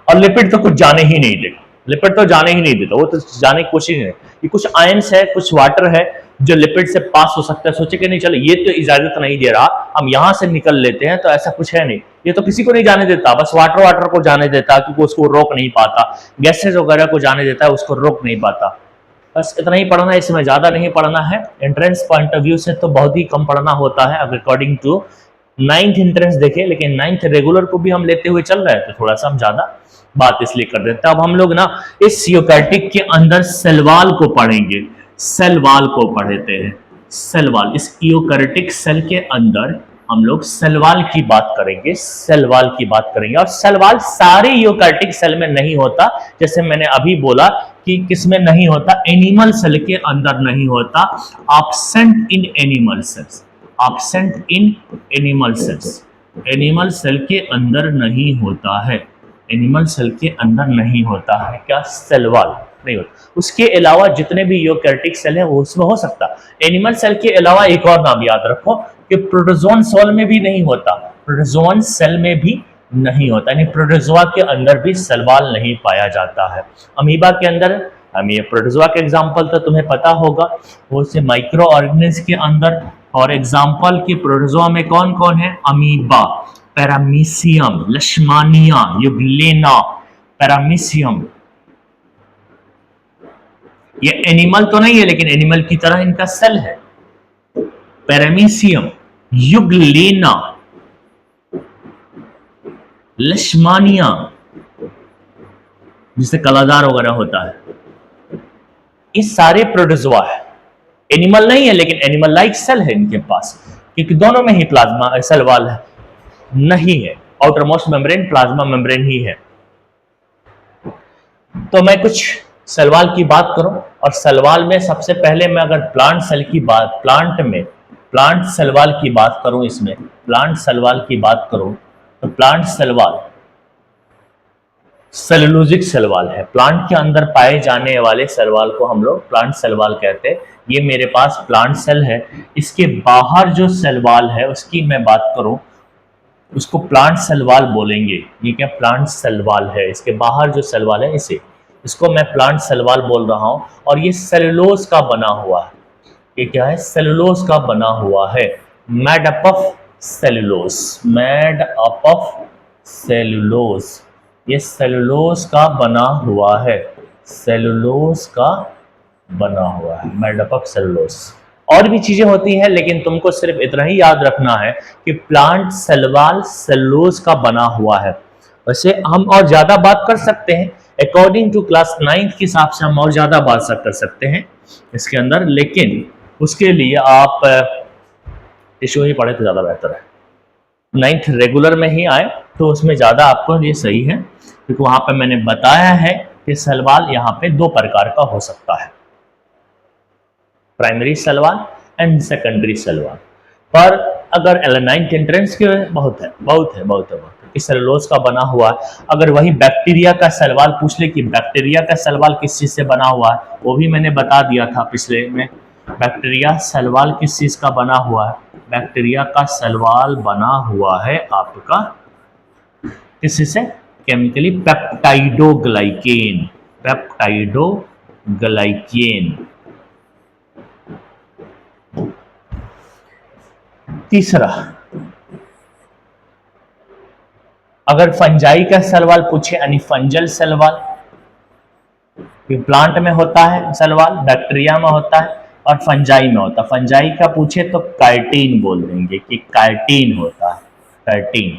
A: और लिपिड तो कुछ जाने ही नहीं देगा, लिपिड तो जाने ही नहीं देता, वो तो जाने की कोशिश नहीं। ये कुछ आयंस है, कुछ वाटर है जो लिपिड से पास हो सकता है। सोचे कि नहीं चलो ये तो इजाजत नहीं दे रहा, हम यहां से निकल लेते हैं, तो ऐसा कुछ है नहीं, ये तो किसी को नहीं जाने देता, बस वाटर को जाने देता, क्योंकि उसको रोक नहीं पाता, गैसेज वगैरह को जाने देता है, उसको रोक नहीं पाता। बस इतना ही पढ़ना है, इसमें ज्यादा नहीं पढ़ना है। एंट्रेंस पॉइंट ऑफ व्यू से तो बहुत ही कम पढ़ना होता है अकॉर्डिंग टू 9th एंट्रेंस देखे, लेकिन 9th रेगुलर को भी हम लेते हुए चल रहे हैं, तो थोड़ा सा हम ज्यादा बात इसलिए कर देते हैं। अब हम लोग ना इस यूकैरियोटिक के अंदर सेल वॉल को पढ़ेंगे, सेल वॉल को पढ़ते हैं, सेल वॉल। इस यूकैरियोटिक सेल के अंदर हम लोग सेल वॉल की बात करेंगे, सेल वॉल की बात करेंगे। और सेल वॉल सारे यूकैरियोटिक सेल में नहीं होता, जैसे मैंने अभी बोला कि किसमें नहीं होता, एनिमल सेल के अंदर नहीं होता, absent in animal cells, absent in animal cells, animal cell के अंदर नहीं होता है, एनिमल सेल के अंदर नहीं होता है क्या? सेल वॉल नहीं होता। उसके अलावा जितने भी यूकैरियोटिक सेल है वो उसमें हो सकता। एनिमल सेल के अलावा एक और नाम याद रखो कि प्रोटोजोन सेल में भी नहीं होता, प्रोटोजोन सेल में भी नहीं होता, यानी प्रोटोजोआ के अंदर भी सेल वॉल नहीं पाया जाता है। अमीबा के अंदर, हम ये प्रोटोजोआ के एग्जाम्पल तो तुम्हें पता होगा, वो से माइक्रो ऑर्गेनिज्म के अंदर। और एग्जाम्पल की प्रोटोजोआ में कौन कौन है? Amoeba, paramecium, लेशमानिया, euglena, paramecium. ये एनिमल तो नहीं है, लेकिन एनिमल की तरह इनका सेल है। पैरामीशियम, यूग्लेना, लेशमानिया, जिससे कलादार वगैरह होता है, ये सारे प्रोटोजोआ है। एनिमल नहीं है, लेकिन एनिमल लाइक सेल है इनके पास, क्योंकि दोनों में ही प्लाज्मा सेल वॉल है नहीं है। Outermost membrane plasma membrane ही है। तो मैं कुछ सेल वॉल की बात करूं, और सेल वॉल में सबसे पहले मैं अगर प्लांट सेल की बात, प्लांट सेल वॉल की बात करूं, इसमें प्लांट सेल वॉल की बात करूं, तो plant cell wall cellulosic cell wall है। प्लांट के अंदर पाए जाने वाले सेल वॉल को हम लोग प्लांट सेल वॉल कहते हैं। ये मेरे पास प्लांट सेल है, इसके बाहर जो सेल वॉल है उसकी मैं बात करूं, उसको प्लांट सेल वॉल बोलेंगे। ये क्या? प्लांट सेल वॉल है, इसके बाहर जो सेल वॉल है इसे, इसको मैं प्लांट सेल वॉल बोल रहा हूँ, और ये सेलुलोज का बना हुआ है। ये क्या है? सेलुलोज का बना हुआ है, made up of cellulose, made up of cellulose. ये सेलुलोज का बना हुआ है, सेलुलोज का बना हुआ है, मेड अप ऑफ सेलुलोज। और भी चीजें होती हैं, लेकिन तुमको सिर्फ इतना ही याद रखना है कि प्लांट सेल वॉल सेलुलोज का बना हुआ है। वैसे हम और ज्यादा बात कर सकते हैं, अकॉर्डिंग टू क्लास 9 के हिसाब से हम और ज्यादा बात कर सकते हैं इसके अंदर, लेकिन उसके लिए आप टिश्यू ही पढ़े तो ज़्यादा बेहतर है। 9th रेगुलर में ही आए तो उसमें ज़्यादा आपको ये सही है, क्योंकि वहाँ पे मैंने बताया है कि सेल वॉल यहाँ पे दो प्रकार का हो सकता है, primary cell wall and secondary cell wall. पर अगर 9th एंट्रेंस के बहुत है कि सेलुलोज का बना हुआ है। अगर वही बैक्टीरिया का सेल वॉल पूछ ले कि बैक्टीरिया का सेल वॉल किस चीज़ से बना हुआ है, वो भी मैंने बता दिया था पिछले में। बैक्टीरिया सेल वॉल किस चीज़ का बना हुआ है? बैक्टीरिया का सेल वॉल बना हुआ है आपका किसी से? Chemically peptidoglycan, peptidoglycan. तीसरा, अगर फंजाई का सेल वॉल पूछे, यानी फंजल सेल वॉल, प्लांट में होता है सेल वॉल, बैक्टीरिया में होता है और फंजाई में होता है। फंजाई का पूछे तो काइटिन बोल देंगे कि काइटिन होता है, काइटिन।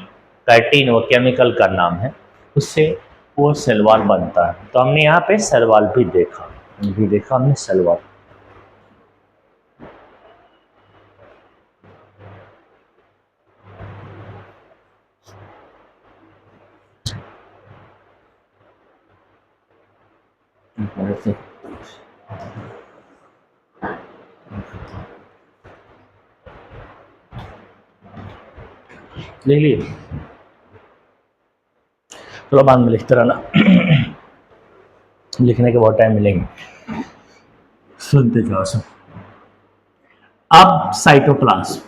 A: काइटिन वो केमिकल का नाम है, उससे वो सेल वॉल बनता है। तो हमने यहाँ पे सेल वॉल भी देखा हमने सेल वॉल। ले लिए, चलो बाद में लिखते रहना लिखने के बहुत टाइम मिलेंगे, सुनते जाओ सब। अब साइटोप्लाज्म,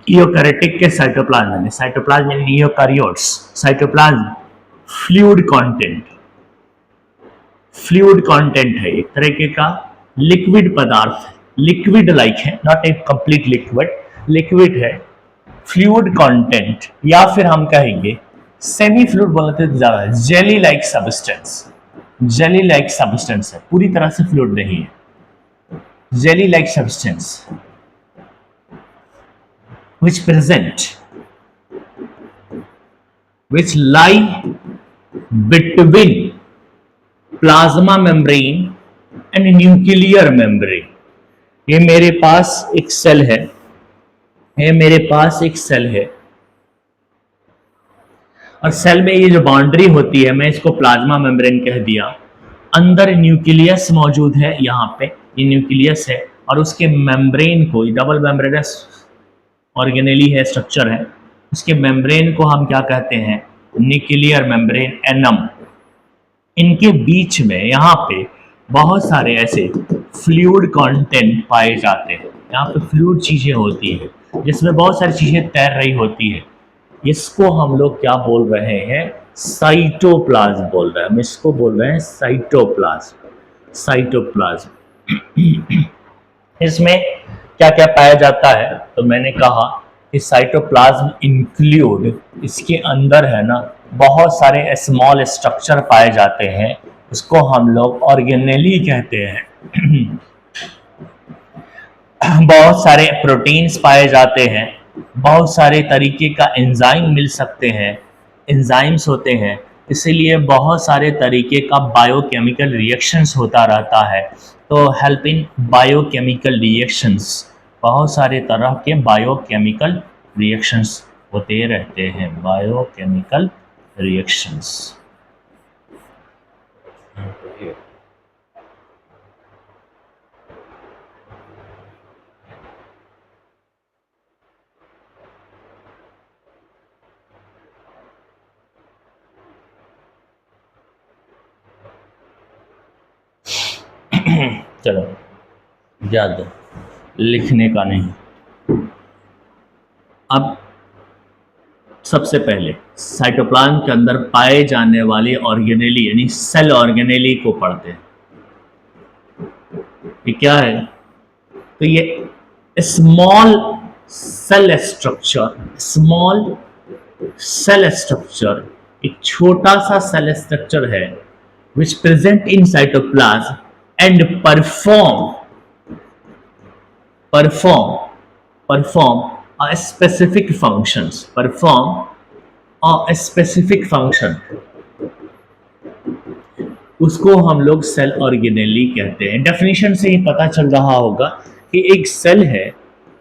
A: यूकैरियोटिक के cytoplasm, cytoplasm in eukaryotes, cytoplasm fluid content है, एक तरीके का लिक्विड पदार्थ, लिक्विड लाइक है, नॉट ए कंप्लीट लिक्विड है, फ्लूइड कंटेंट, या फिर हम कहेंगे सेमी फ्लूइड बोलते थे ज्यादा, जेली लाइक सब्सटेंस है, पूरी तरह से फ्लूइड नहीं है, jelly like substance which lie between plasma membrane and nuclear membrane। ये मेरे पास एक सेल है, और सेल में ये जो बाउंड्री होती है, मैं इसको प्लाज्मा मेम्ब्रेन कह दिया। अंदर न्यूक्लियस मौजूद है, यहाँ पे ये न्यूक्लियस है, और उसके मेम्ब्रेन को, डबल मेम्ब्रेनस ऑर्गेनेली है, स्ट्रक्चर है, उसके मेम्ब्रेन को हम क्या कहते हैं? Nuclear membrane, annum. इनके बीच में यहाँ पे बहुत सारे ऐसे फ्लूइड कंटेंट पाए जाते हैं, यहाँ पे फ्लूइड चीजें होती है जिसमें बहुत सारी चीजें तैर रही होती है। इसको हम लोग क्या बोल रहे हैं? साइटोप्लाज्म बोल रहे हैं, हम इसको बोल रहे हैं साइटोप्लाज्म। इसमें क्या क्या पाया जाता है? तो मैंने कहा कि साइटोप्लाज्म इंक्लूड, इसके अंदर है ना बहुत सारे स्मॉल स्ट्रक्चर पाए जाते हैं, उसको हम लोग ऑर्गेनेली कहते हैं। बहुत सारे प्रोटीन्स पाए जाते हैं, बहुत सारे तरीके का एंजाइम मिल सकते हैं, एंजाइम्स होते हैं, इसीलिए बहुत सारे तरीके का बायोकेमिकल रिएक्शंस होता रहता है। तो हेल्प इन बायोकेमिकल रिएक्शंस, बहुत सारे तरह के बायोकेमिकल रिएक्शंस होते रहते हैं, बायोकेमिकल रिएक्शंस। चलो याद दो, लिखने का नहीं। अब सबसे पहले साइटोप्लाज्म के अंदर पाए जाने वाले ऑर्गेनेली यानी सेल ऑर्गेनेली को पढ़ते हैं। ये क्या है? तो ये स्मॉल सेल स्ट्रक्चर एक छोटा सा सेल स्ट्रक्चर है विच present in cytoplasm and perform a specific function उसको हम लोग सेल ऑर्गेनेली कहते हैं। डेफिनेशन से ही पता चल रहा होगा कि एक सेल है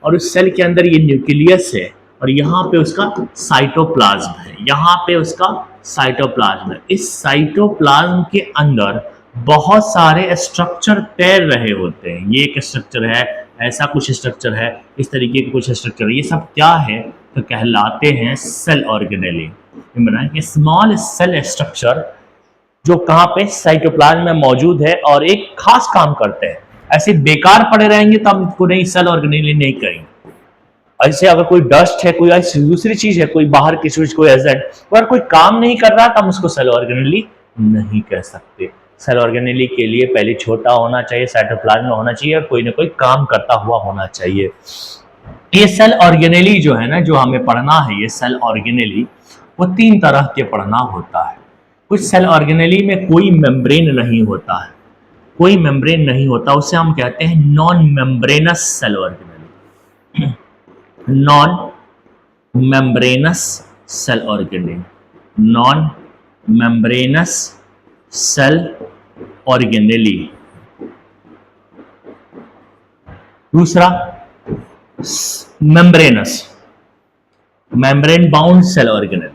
A: और उस सेल के अंदर ये न्यूक्लियस है और यहाँ पे उसका साइटोप्लाज्म है, इस साइटोप्लाज्म के अंदर बहुत सारे स्ट्रक्चर तैर रहे होते हैं। ये एक स्ट्रक्चर है, ऐसा कुछ स्ट्रक्चर है, इस तरीके के कुछ स्ट्रक्चर है। ये सब क्या है? तो कहलाते हैं सेल ऑर्गेनेली। बनाए स्मॉल सेल स्ट्रक्चर जो कहाँ पे साइटोप्लाज्म में मौजूद है और एक खास काम करते हैं। ऐसे बेकार पड़े रहेंगे तो हम इसको नहीं सेल ऑर्गेनेली नहीं करेंगे। ऐसे अगर कोई डस्ट है, कोई ऐसी दूसरी चीज है, कोई बाहर की चीज, कोई एजेंट अगर कोई काम नहीं कर रहा तो हम उसको सेल ऑर्गेनेली नहीं कह सकते। सेल ऑर्गेनेली के लिए पहले छोटा होना चाहिए, साइटोप्लाज्म में होना चाहिए और कोई ना कोई काम करता हुआ होना चाहिए। ये सेल ऑर्गेनेली जो है ना, जो हमें पढ़ना है, ये सेल ऑर्गेनेली वो 3 तरह के पढ़ना होता है। कुछ सेल ऑर्गेनेली में कोई मेम्ब्रेन नहीं होता है, उसे हम कहते हैं non membranous cell organelle. Non membranous cell organelle. दूसरा membrane bound cell organelle.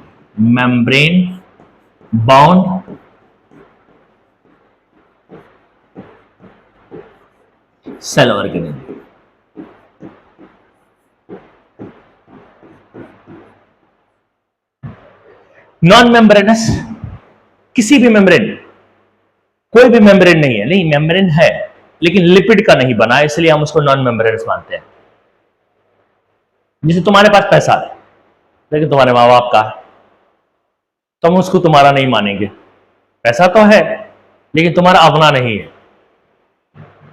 A: Non membranous किसी भी मेम्ब्रेन, कोई भी मेम्ब्रेन नहीं है, नहीं मेम्ब्रेन है लेकिन लिपिड का नहीं बना, इसलिए हम उसको नॉन मेम्ब्रेनस मानते हैं। जैसे तुम्हारे पास पैसा है लेकिन तुम्हारे माँ बाप का है तो हम उसको तुम्हारा नहीं मानेंगे। पैसा तो है लेकिन तुम्हारा अपना नहीं है,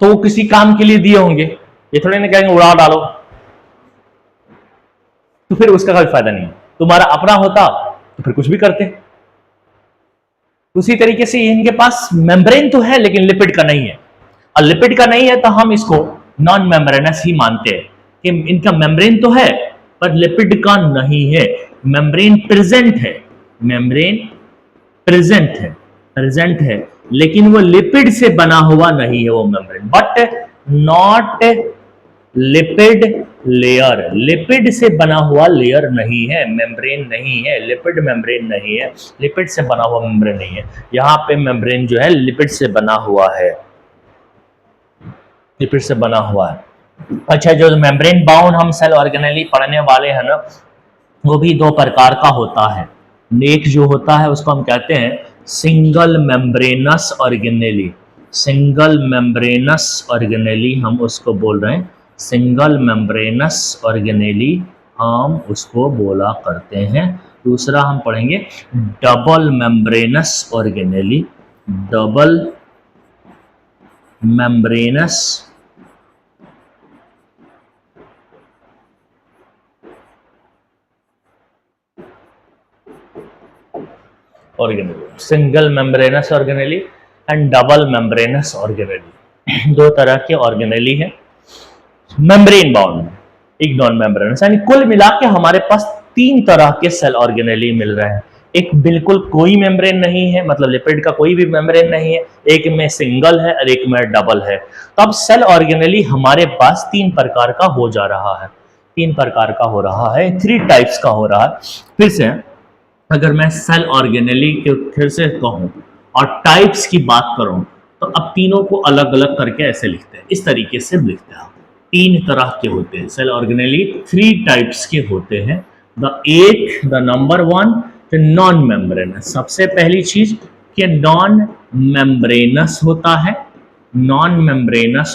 A: तो वो किसी काम के लिए दिए होंगे, ये थोड़े ना कहेंगे उड़ा डालो, तो फिर उसका कोई फायदा नहीं। तुम्हारा अपना होता तो फिर कुछ भी करते। उसी तरीके से इनके पास मेम्ब्रेन तो है लेकिन लिपिड का नहीं है, और लिपिड का नहीं है तो हम इसको नॉन मेम्ब्रेनस ही मानते हैं कि इनका मेम्ब्रेन तो है पर लिपिड का नहीं है। मेम्ब्रेन प्रेजेंट है लेकिन वो लिपिड से बना हुआ नहीं है वो membrane, but not lipid layer, lipid से बना हुआ लेयर नहीं है, मेम्ब्रेन नहीं है, लिपिड मेम्ब्रेन नहीं है, लिपिड से बना हुआ मेम्ब्रेन नहीं है। यहाँ पे मेम्ब्रेन जो है लिपिड से बना हुआ है, लिपिड से बना हुआ है। अच्छा, जो मेम्ब्रेन बाउंड हम सेल ऑर्गेनेली पढ़ने वाले हैं ना, वो भी 2 प्रकार का होता है। एक जो होता है उसको हम कहते हैं सिंगल मेम्ब्रेनस ऑर्गेनेली, हम उसको बोल रहे हैं सिंगल मेम्ब्रेनस ऑर्गेनेली, हम उसको बोला करते हैं। दूसरा हम पढ़ेंगे double membranous organelle, single membranes organelle and double membranous organelle. 2 तरह के ऑर्गेनेली है मेम्ब्रेन बाउंड, एक नॉन मेम्ब्रेनस, यानी कुल मिला के हमारे पास 3 तरह के सेल ऑर्गेनेली मिल रहे हैं। एक बिल्कुल कोई मेम्ब्रेन नहीं है, मतलब लिपिड का कोई भी मेम्ब्रेन नहीं है, एक में सिंगल है और एक में डबल है। तो अब सेल ऑर्गेनेली हमारे पास 3 प्रकार का हो जा रहा है, 3 प्रकार का हो रहा है, 3 टाइप्स का हो रहा है। फिर से अगर मैं सेल ऑर्गेनेली के फिर से कहूं और टाइप्स की बात करूं तो अब तीनों को अलग अलग करके ऐसे लिखते हैं, इस तरीके से लिखते हैं। 3 तरह के होते हैं सेल ऑर्गेनेली, 3 टाइप्स के होते हैं। The number 1 non membranes. सबसे पहली चीज कि नॉन मेम्ब्रेनस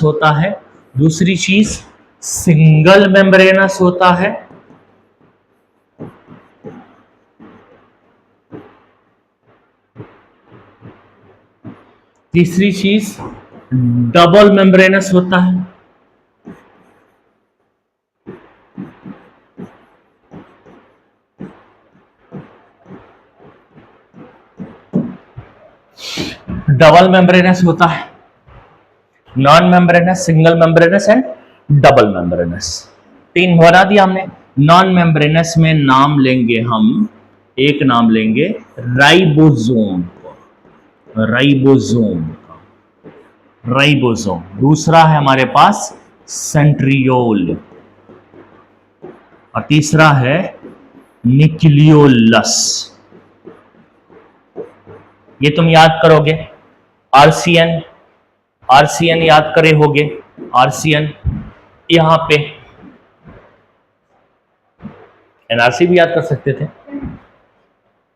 A: होता है, दूसरी चीज सिंगल मेम्ब्रेनस होता है, तीसरी चीज डबल मेम्ब्रेनस होता है। डबल मेम्ब्रेनस होता है, non membranes, single membranes and double membranous. तीन बना दिया हमने। नॉन मेम्ब्रेनस में नाम लेंगे हम, एक नाम लेंगे राइबोसोम को, राइबोसोम का, राइबोसोम। दूसरा है हमारे पास सेंट्रियोल और तीसरा है न्यूक्लियोलस। ये तुम याद करोगे, आरसीएन, आरसीएन याद करे होगे, आरसीएन यहां पे, एनआरसी भी याद कर सकते थे।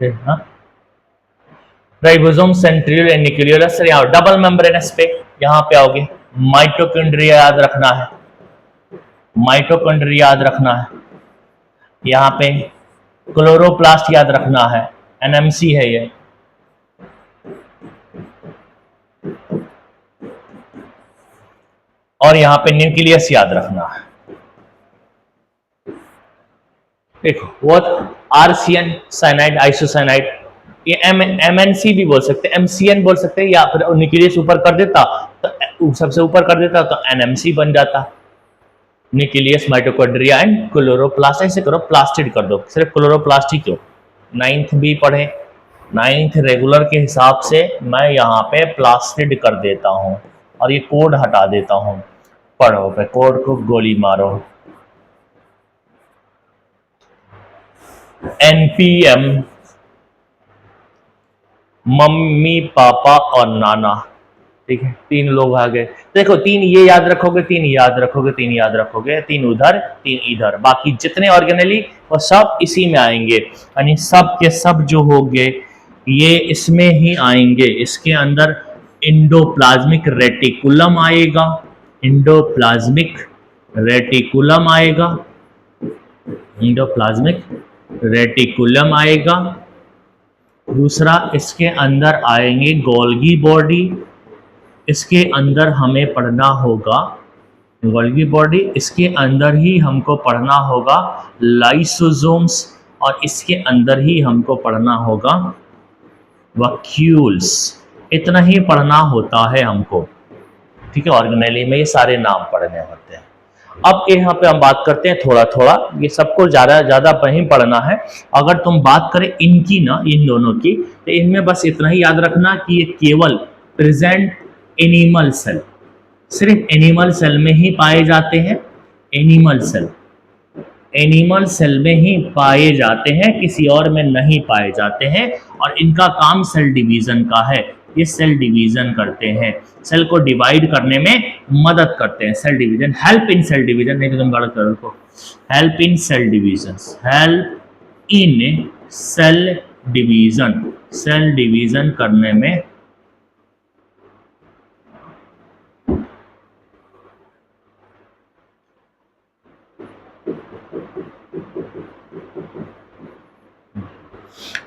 A: हाँ, राइबोसोम, सेंट्रियोल एंड न्यूक्लियोलस। यहाँ डबल मेम्ब्रेनस पे यहां पे आओगे, माइटोकॉन्ड्रिया याद रखना है, माइटोकॉन्ड्रिया याद रखना है, यहाँ पे क्लोरोप्लास्ट याद रखना है, एनएमसी है ये। और यहां पे न्यूक्लियस याद रखना है। देखो वो आरसीएन, साइनाइड, आइसोसाइनाइड, ये एमएनसी भी बोल सकते हैं, एमसीएन बोल सकते हैं, या फिर न्यूक्लियस ऊपर कर देता तो सबसे ऊपर कर देता तो एनएमसी बन जाता। Nucleus, mitochondria and chloroplast. ऐसे करो, प्लास्टिड कर दो, सिर्फ क्लोरोप्लास्ट ही क्यों, 9th भी पढ़े, 9th रेगुलर के हिसाब से मैं यहाँ पे प्लास्टिड कर देता हूँ और ये कोड हटा देता हूँ। पढ़ो पे कोड को गोली मारो। एनपीएम, मम्मी पापा और नाना, ठीक है, तीन लोग आ गए। देखो तीन ये याद रखोगे, तीन याद रखोगे, तीन याद रखोगे, तीन उधर तीन इधर, बाकी जितने ऑर्गेनेली वो सब इसी में आएंगे, यानी सब के सब जो होंगे ये इसमें ही आएंगे। इसके अंदर इंडोप्लाज्मिक रेटिकुलम आएगा, इंडोप्लाज्मिक रेटिकुलम आएगा, इंडोप्लाज्मिक रेटिकुलम आएगा। दूसरा इसके अंदर आएंगे गोल्गी बॉडी, इसके अंदर हमें पढ़ना होगा गोल्गी बॉडी, इसके अंदर ही हमको पढ़ना होगा लाइसोसोम्स और इसके अंदर ही हमको पढ़ना होगा वैक्यूल्स। इतना ही पढ़ना होता है हमको, ठीक है। ऑर्गेनेली में ये सारे नाम पढ़ने होते हैं। अब यहाँ पे हम बात करते हैं थोड़ा थोड़ा, ये सबको ज्यादा ज्यादा नहीं पढ़ना है। अगर तुम बात करें इनकी ना, इन दोनों की, तो इनमें बस इतना ही याद रखना कि ये केवल प्रेजेंट एनिमल सेल, सिर्फ एनिमल सेल में ही पाए जाते हैं, एनिमल सेल, एनिमल सेल में ही पाए जाते हैं, किसी और में नहीं पाए जाते हैं। और इनका काम सेल डिवीजन का है, ये सेल डिवीजन करते हैं, सेल को डिवाइड करने में मदद करते हैं। Cell division, help in cell division, नहीं तो तुम गलत करो को, help in cell division, help in cell division, cell division करने में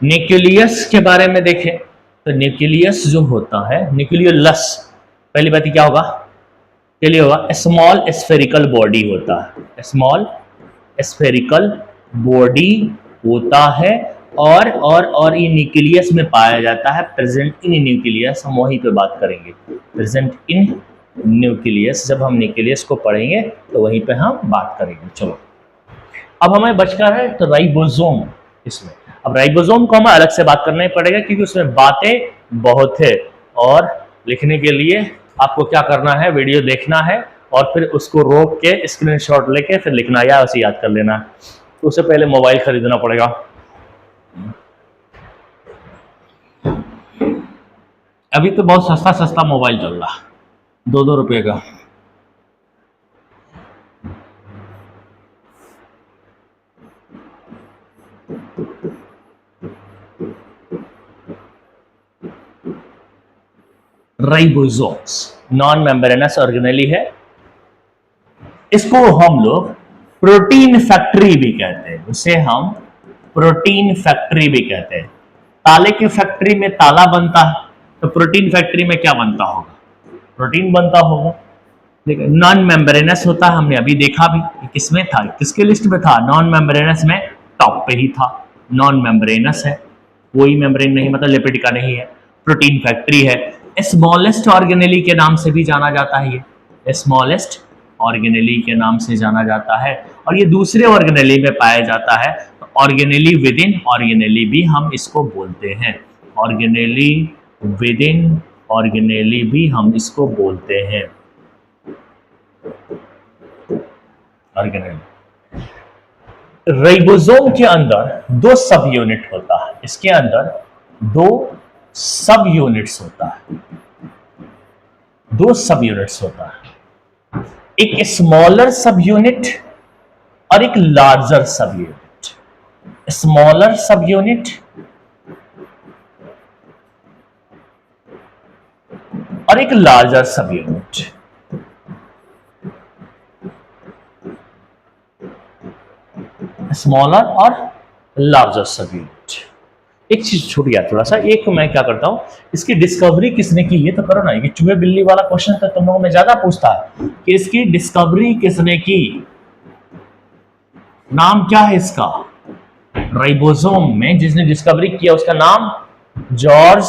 A: न्यूक्लियस के बारे में देखें तो न्यूक्लियस जो होता है, न्यूक्लियोलस, पहली बात क्या होगा, के लिए होगा स्मॉल स्फेरिकल बॉडी होता है, स्मॉल स्फेरिकल बॉडी होता है। और ये न्यूक्लियस में पाया जाता है, प्रेजेंट इन न्यूक्लियस, हम वहीं पे बात करेंगे, प्रेजेंट इन न्यूक्लियस। जब हम न्यूक्लियस को पढ़ेंगे तो वहीं पे हम बात करेंगे। चलो अब हमें बचकर है तो राइबोसोम। इसमें अब राइबोसोम को हमें अलग से बात करना ही पड़ेगा क्योंकि उसमें बातें बहुत है, और लिखने के लिए आपको क्या करना है, वीडियो देखना है और फिर उसको रोक के स्क्रीनशॉट लेके फिर लिखना या उसे याद कर लेना है। तो उससे पहले मोबाइल खरीदना पड़ेगा। अभी तो बहुत सस्ता सस्ता मोबाइल चल रहा, 2-2 रुपये का। राइबोसोम्स नॉन मेम्ब्रेनस ऑर्गेनेली है, इसको हम लोग प्रोटीन फैक्ट्री भी कहते हैं, उसे हम प्रोटीन फैक्ट्री भी कहते हैं। ताले की फैक्ट्री में ताला बनता है, तो प्रोटीन फैक्ट्री में क्या बनता होगा? प्रोटीन बनता होगा। देखिए नॉन मेम्ब्रेनस होता है, हमने अभी देखा भी किसमें था, किसके लिस्ट में था, नॉन मेम्ब्रेनस में टॉप पे ही था। नॉन मेम्ब्रेनस है, कोई मेम्ब्रेन नहीं, मतलब लिपिड का नहीं है। प्रोटीन फैक्ट्री है। स्मॉलेस्ट ऑर्गेनेली के नाम से भी जाना जाता है, ये स्मॉलेस्ट ऑर्गेनेली के नाम से जाना जाता है। और ये दूसरे ऑर्गेनेली में पाया जाता है, तो ऑर्गेनेली विद इन ऑर्गेनेली भी हम इसको बोलते हैं। ऑर्गेनेली विद इन ऑर्गेनेली भी हम इसको बोलते हैं, ऑर्गेनेली। राइबोसोम के अंदर दो सब यूनिट होता है, इसके अंदर दो सब यूनिट्स होता है, दो सब यूनिट्स होता है, एक स्मॉलर सब यूनिट और एक लार्जर सब यूनिट। स्मॉलर सब यूनिट और एक लार्जर सब यूनिट। स्मॉलर और लार्जर सब यूनिट। एक चीज छूट गया थोड़ा सा, एक मैं क्या करता हूं, इसकी डिस्कवरी किसने की, ये तो करो ना। ये चूहे बिल्ली वाला क्वेश्चन तो तुम लोगों में ज्यादा पूछता है कि इसकी डिस्कवरी किसने की, नाम क्या है इसका। राइबोसोम में जिसने डिस्कवरी किया उसका नाम जॉर्ज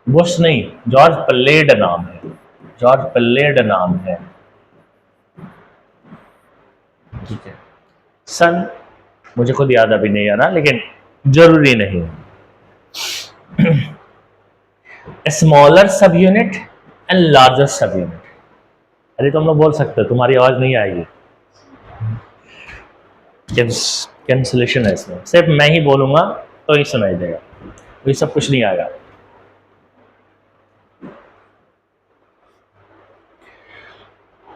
A: बुश नहीं, जॉर्ज पलेड नाम है, जॉर्ज पलेड नाम है। ठीक है, सन मुझे खुद याद अभी नहीं आ रहा, लेकिन जरूरी नहीं। स्मॉलर सब यूनिट एंड लार्जर सब यूनिट। अरे तुम लोग बोल सकते हो, तुम्हारी आवाज नहीं आएगी, कैंसलेशन है इसमें, सिर्फ मैं ही बोलूंगा तो ही सुनाई देगा, ये सब कुछ नहीं आएगा।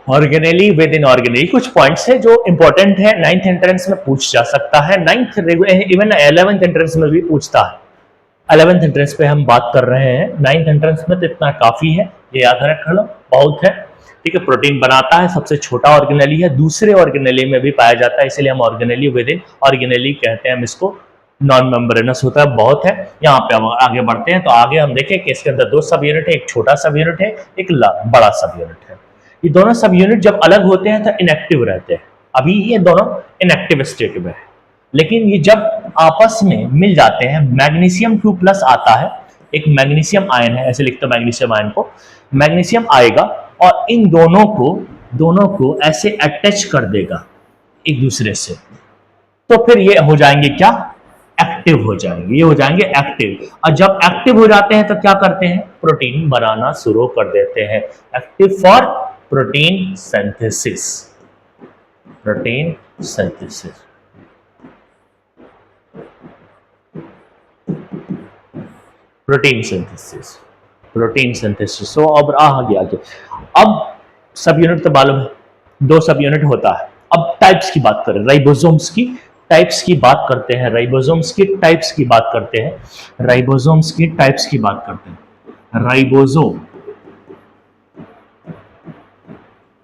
A: ऑर्गेनेली विद इन ऑर्गेनेली, कुछ पॉइंट्स है जो इंपॉर्टेंट है, 9th एंट्रेंस में पूछ जा सकता है, 9th इवन 11th एंट्रेंस में भी पूछता है। 11th एंट्रेंस पे हम बात कर रहे हैं, 9th एंट्रेंस में तो इतना काफी है, ये याद रख लो, बहुत है। ठीक है, प्रोटीन बनाता है, सबसे छोटा ऑर्गेनेली है, दूसरे ऑर्गेनेली में भी पाया जाता है, इसलिए हम ऑर्गेनेली विद इन ऑर्गेनेली कहते हैं, हम इसको। नॉन मेम्ब्रेनस होता है, बहुत है। यहाँ पे हम आगे बढ़ते हैं तो आगे हम देखें कि इसके अंदर दो सब यूनिट है, एक छोटा सब यूनिट है, एक बड़ा सब यूनिट है। ये दोनों सब यूनिट जब अलग होते हैं तो इनएक्टिव रहते हैं, अभी ये दोनों इनएक्टिव स्टेट में है, लेकिन ये जब आपस में मिल जाते हैं, मैग्नीशियम 2+ आता है, एक मैग्नीशियम आयन है, ऐसे लिखते हैं मैग्नीशियम आयन को, मैग्नीशियम आएगा और इन दोनों को ऐसे अटैच कर देगा एक दूसरे से, तो फिर ये हो जाएंगे क्या, एक्टिव हो जाएंगे, ये हो जाएंगे एक्टिव। और जब एक्टिव हो जाते हैं तो क्या करते हैं, प्रोटीन बनाना शुरू कर देते हैं, active for protein synthesis, protein synthesis. Protein synthesis, protein synthesis. तो अब आ गया आगे, अब सब यूनिट तो मालूम है, दो सब यूनिट होता है। अब टाइप्स की बात करें, राइबोसोम्स की टाइप्स की बात करते हैं, राइबोसोम्स की टाइप्स की बात करते हैं, राइबोसोम्स की टाइप्स की बात करते हैं। राइबोसोम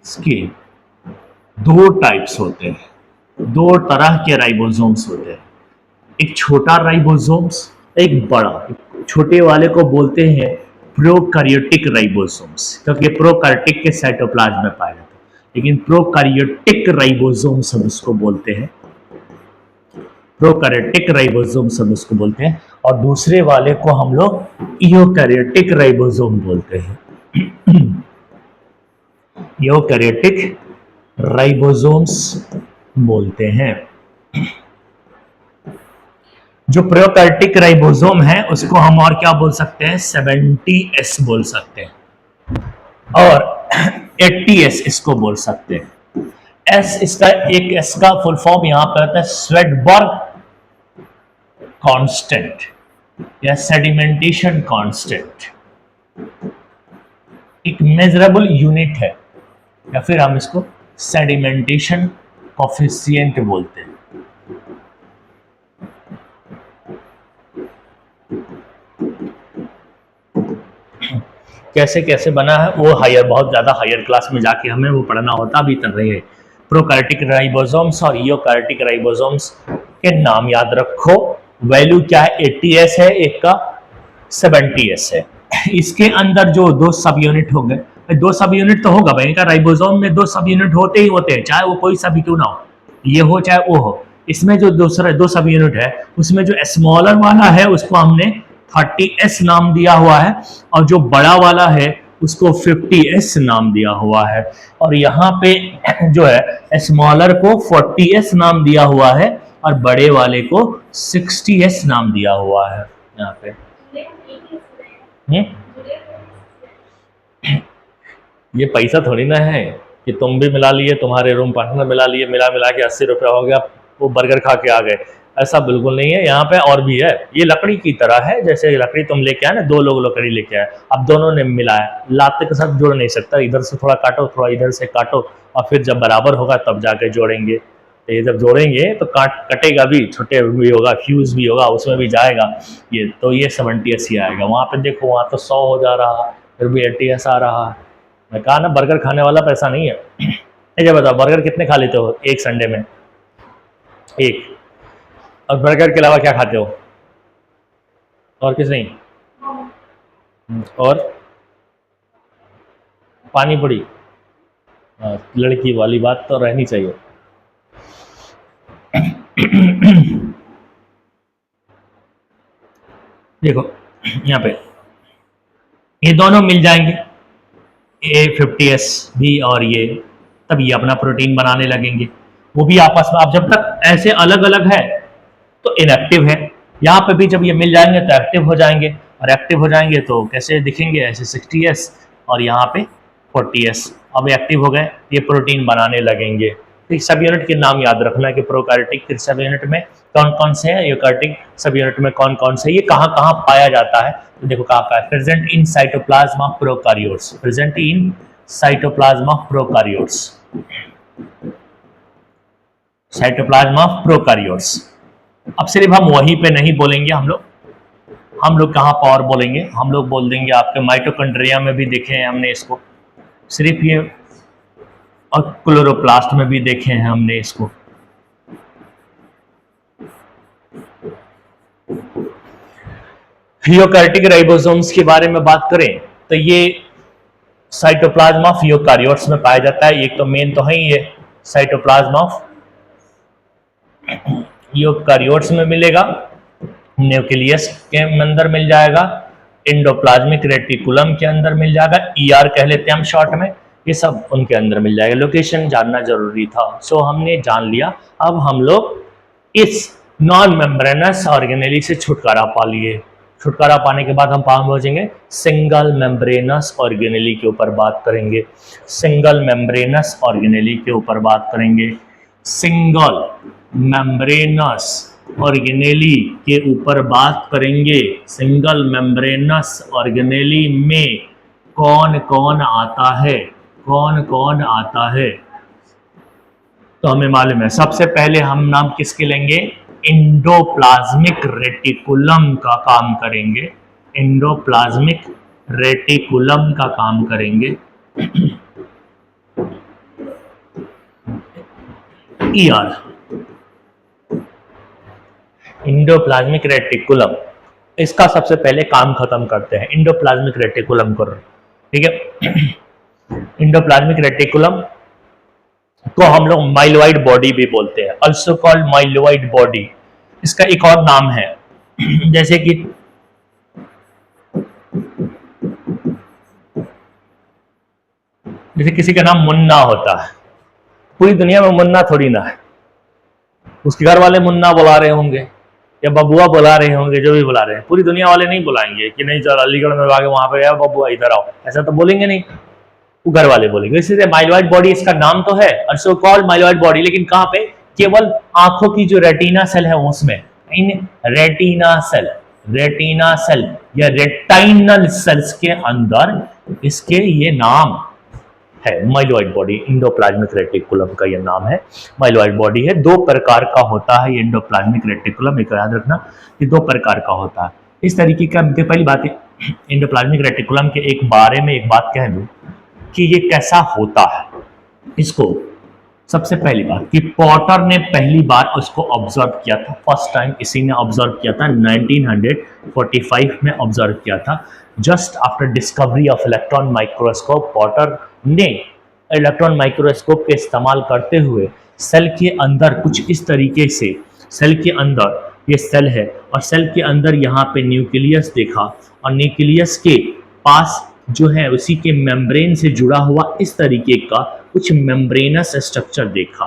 A: के दो टाइप्स होते हैं, दो तरह के राइबोसोम्स होते हैं, एक छोटा राइबोसोम्स, एक बड़ा। छोटे वाले को बोलते हैं प्रोकैरियोटिक राइबोसोम्स, क्योंकि प्रोकैरियोटिक के साइटोप्लाज्म में पाया जाता है, लेकिन प्रोकैरियोटिक राइबोसोम्स हम उसको बोलते हैं, प्रोकैरियोटिक राइबोसोम्स हम उसको बोलते हैं, और दूसरे वाले को हम लोग यूकैरियोटिक राइबोसोम बोलते हैं। यूकैरियोटिक राइबोसोम्स बोलते हैं। जो प्रोकैरियोटिक राइबोसोम है उसको हम और क्या बोल सकते हैं, 70S बोल सकते हैं, और 80S इसको बोल सकते हैं। एस इसका, एक एस का फुल फॉर्म यहां पर आता है स्वेडबर्ग कांस्टेंट या सेडिमेंटेशन कांस्टेंट, एक मेजरेबल यूनिट है, या फिर हम इसको सेडिमेंटेशन कोफिशिएंट बोलते हैं। कैसे कैसे बना है वो हायर, बहुत ज्यादा हायर क्लास में जाके हमें वो पढ़ना होता, अभी तक रही है। प्रोकैरियोटिक राइबोसोम्स और यूकैरियोटिक राइबोसोम्स के नाम याद रखो। वैल्यू क्या है, 80S है, एक का 70S है। इसके अंदर जो दो सब यूनिट हो गए, दो सब यूनिट तो होगा भाई, राइबोसोम में दो सब यूनिट होते ही होते हैं, चाहे वो कोई सा भी क्यों ना हो, ये हो चाहे वो हो। इसमें जो दूसरा दो सब यूनिट है, उसमें जो स्मॉलर वाला है उसको हमने 30s नाम दिया हुआ है, और जो बड़ा वाला है उसको 50s नाम दिया हुआ है, और यहाँ पे जो है स्मॉलर को 40s नाम दिया हुआ है और बड़े वाले को 60s नाम दिया हुआ है यहाँ पे। ये पैसा थोड़ी ना है कि तुम भी मिला लिए, तुम्हारे रूम पार्टनर मिला लिए, मिला मिला के 80 रुपया हो गया, वो बर्गर खा के आ गए, ऐसा बिल्कुल नहीं है। यहाँ पे और भी है, ये लकड़ी की तरह है, जैसे लकड़ी तुम लेके आए ना, दो लोग लकड़ी लेके आए, अब दोनों ने मिलाया, लाते के साथ जोड़ नहीं सकता, इधर से थोड़ा काटो, थोड़ा इधर से काटो, और फिर जब बराबर होगा तब जाके जोड़ेंगे। तो ये जब जोड़ेंगे तो कटेगा भी, छोटे भी होगा, फ्यूज भी होगा, उसमें भी जाएगा ये, तो ये 70-80 आएगा। वहाँ पे देखो, वहाँ तो 100 हो जा रहा, फिर भी 80s आ रहा है। मैं कहा ना, बर्गर खाने वाला पैसा नहीं है। ये बताओ, बर्गर कितने खा लेते हो एक संडे में? एक। और बर्गर के अलावा क्या खाते हो? और किस नहीं? और पानी पूरी। लड़की वाली बात तो रहनी चाहिए। देखो यहाँ पे ये दोनों मिल जाएंगे, A50S भी और ये, तब ये अपना प्रोटीन बनाने लगेंगे। वो भी आपस में, आप जब तक ऐसे अलग अलग है तो इनएक्टिव है, यहाँ पे भी जब ये मिल जाएंगे तो एक्टिव हो जाएंगे, और एक्टिव हो जाएंगे तो कैसे दिखेंगे? ऐसे 60S और यहाँ पे 40S। अब एक्टिव हो गए, ये प्रोटीन बनाने लगेंगे। तो सब यूनिट के नाम याद रखना कि प्रोकार्योटिक सब यूनिट में कौन कौन से हैं, यूकार्योटिक सब यूनिट में कौन कौन से, ये कहाँ कहाँ पाया जाता है। तो देखो कहाँ पाया, present in cytoplasm of prokaryotes, present in cytoplasm of prokaryotes, cytoplasm of prokaryotes. अब सिर्फ हम वहीं पे नहीं बोलेंगे, हम लोग कहाँ पर और बोलेंगे, हम लोग बोल देंगे आपके माइटोकॉन्ड्रिया में भी देखे हैं हमने इसको, सिर्फ ये, और क्लोरोप्लास्ट में भी देखे हैं हमने इसको। यूकार्योटिक राइबोसोम्स के बारे में बात करें तो ये साइटोप्लाज्म ऑफ यूकार्योट्स में पाया जाता है। एक तो मेन तो है ये साइटोप्लाज्म ऑफ यूकार्योट्स में मिलेगा, न्यूक्लियस के अंदर मिल जाएगा, एंडोप्लाज्मिक रेटिकुलम के अंदर मिल जाएगा, ER कह लेते हैं हम शॉर्ट में, ये सब उनके अंदर मिल जाएगा। लोकेशन जानना जरूरी था, सो हमने जान लिया। अब हम लोग इस नॉन मेम्ब्रेनस ऑर्गेनेली से छुटकारा पा लिए। छुटकारा पाने के बाद हम पहुंचेंगे सिंगल मेम्ब्रेनस ऑर्गेनेली के ऊपर बात करेंगे। सिंगल मेम्ब्रेनस ऑर्गेनेली के ऊपर बात करेंगे। सिंगल मेम्ब्रेनस ऑर्गेनेली के ऊपर बात करेंगे। सिंगल मेम्ब्रेनस ऑर्गेनेली में कौन कौन आता है, कौन कौन आता है, तो हमें मालूम है। सबसे पहले हम नाम किसके लेंगे? एंडोप्लाज्मिक रेटिकुलम का काम करेंगे, एंडोप्लाज्मिक रेटिकुलम का काम करेंगे। ER, एंडोप्लाज्मिक रेटिकुलम, इसका सबसे पहले काम खत्म करते हैं, एंडोप्लाज्मिक रेटिकुलम को, ठीक है। एंडोप्लाज्मिक रेटिकुलम को हम लोग माइलोइड बॉडी भी बोलते हैं, अल्सो कॉल्ड माइलोइड बॉडी। इसका एक और नाम है, जैसे कि किसी का नाम मुन्ना होता है, पूरी दुनिया में मुन्ना थोड़ी ना है, उसके घर वाले मुन्ना बुला रहे होंगे या बबुआ बुला रहे होंगे, जो भी बुला रहे हैं, पूरी दुनिया वाले नहीं बुलाएंगे कि नहीं चल अलीगढ़ में आगे वहां पे बबुआ इधर आओ, ऐसा तो बोलेंगे नहीं, वो घर वाले बोलेंगे। इसलिए माइलोइड बॉडी इसका नाम तो है, अल्सो कॉल्ड माइलोइड बॉडी, लेकिन कहाँ पे? केवल आंखों की जो रेटिना सेल है उसमें, इन रेटिना सेल, रेटिना सेल या रेटाइनल सेल्स के अंदर इसके ये नाम है माइलोइड बॉडी। एंडोप्लाज्मिक रेटिकुलम का ये नाम है, माइलोइड बॉडी है। दो प्रकार का होता है एंडोप्लाज्मिक रेटिकुलम, एक याद रखना कि दो प्रकार का होता है। इस तरीके का पहली बात है, एंडोप्लाज्मिक रेटिकुलम के एक बारे में एक बात कह दूं कि ये कैसा होता है, इसको सबसे पहली बात कि पॉटर ने पहली बार उसको ऑब्जर्व किया था, फर्स्ट टाइम इसी ने ऑब्जर्व किया था 1945 में ऑब्जर्व किया था। Just after discovery of electron microscope, Potter ने इलेक्ट्रॉन माइक्रोस्कोप के इस्तेमाल करते हुए सेल के अंदर कुछ इस तरीके से, सेल के अंदर ये सेल है और सेल के अंदर यहाँ पे न्यूक्लियस देखा और न्यूक्लियस के पास जो है उसी के मेम्ब्रेन से जुड़ा हुआ इस तरीके का कुछ मेम्ब्रेनस स्ट्रक्चर देखा,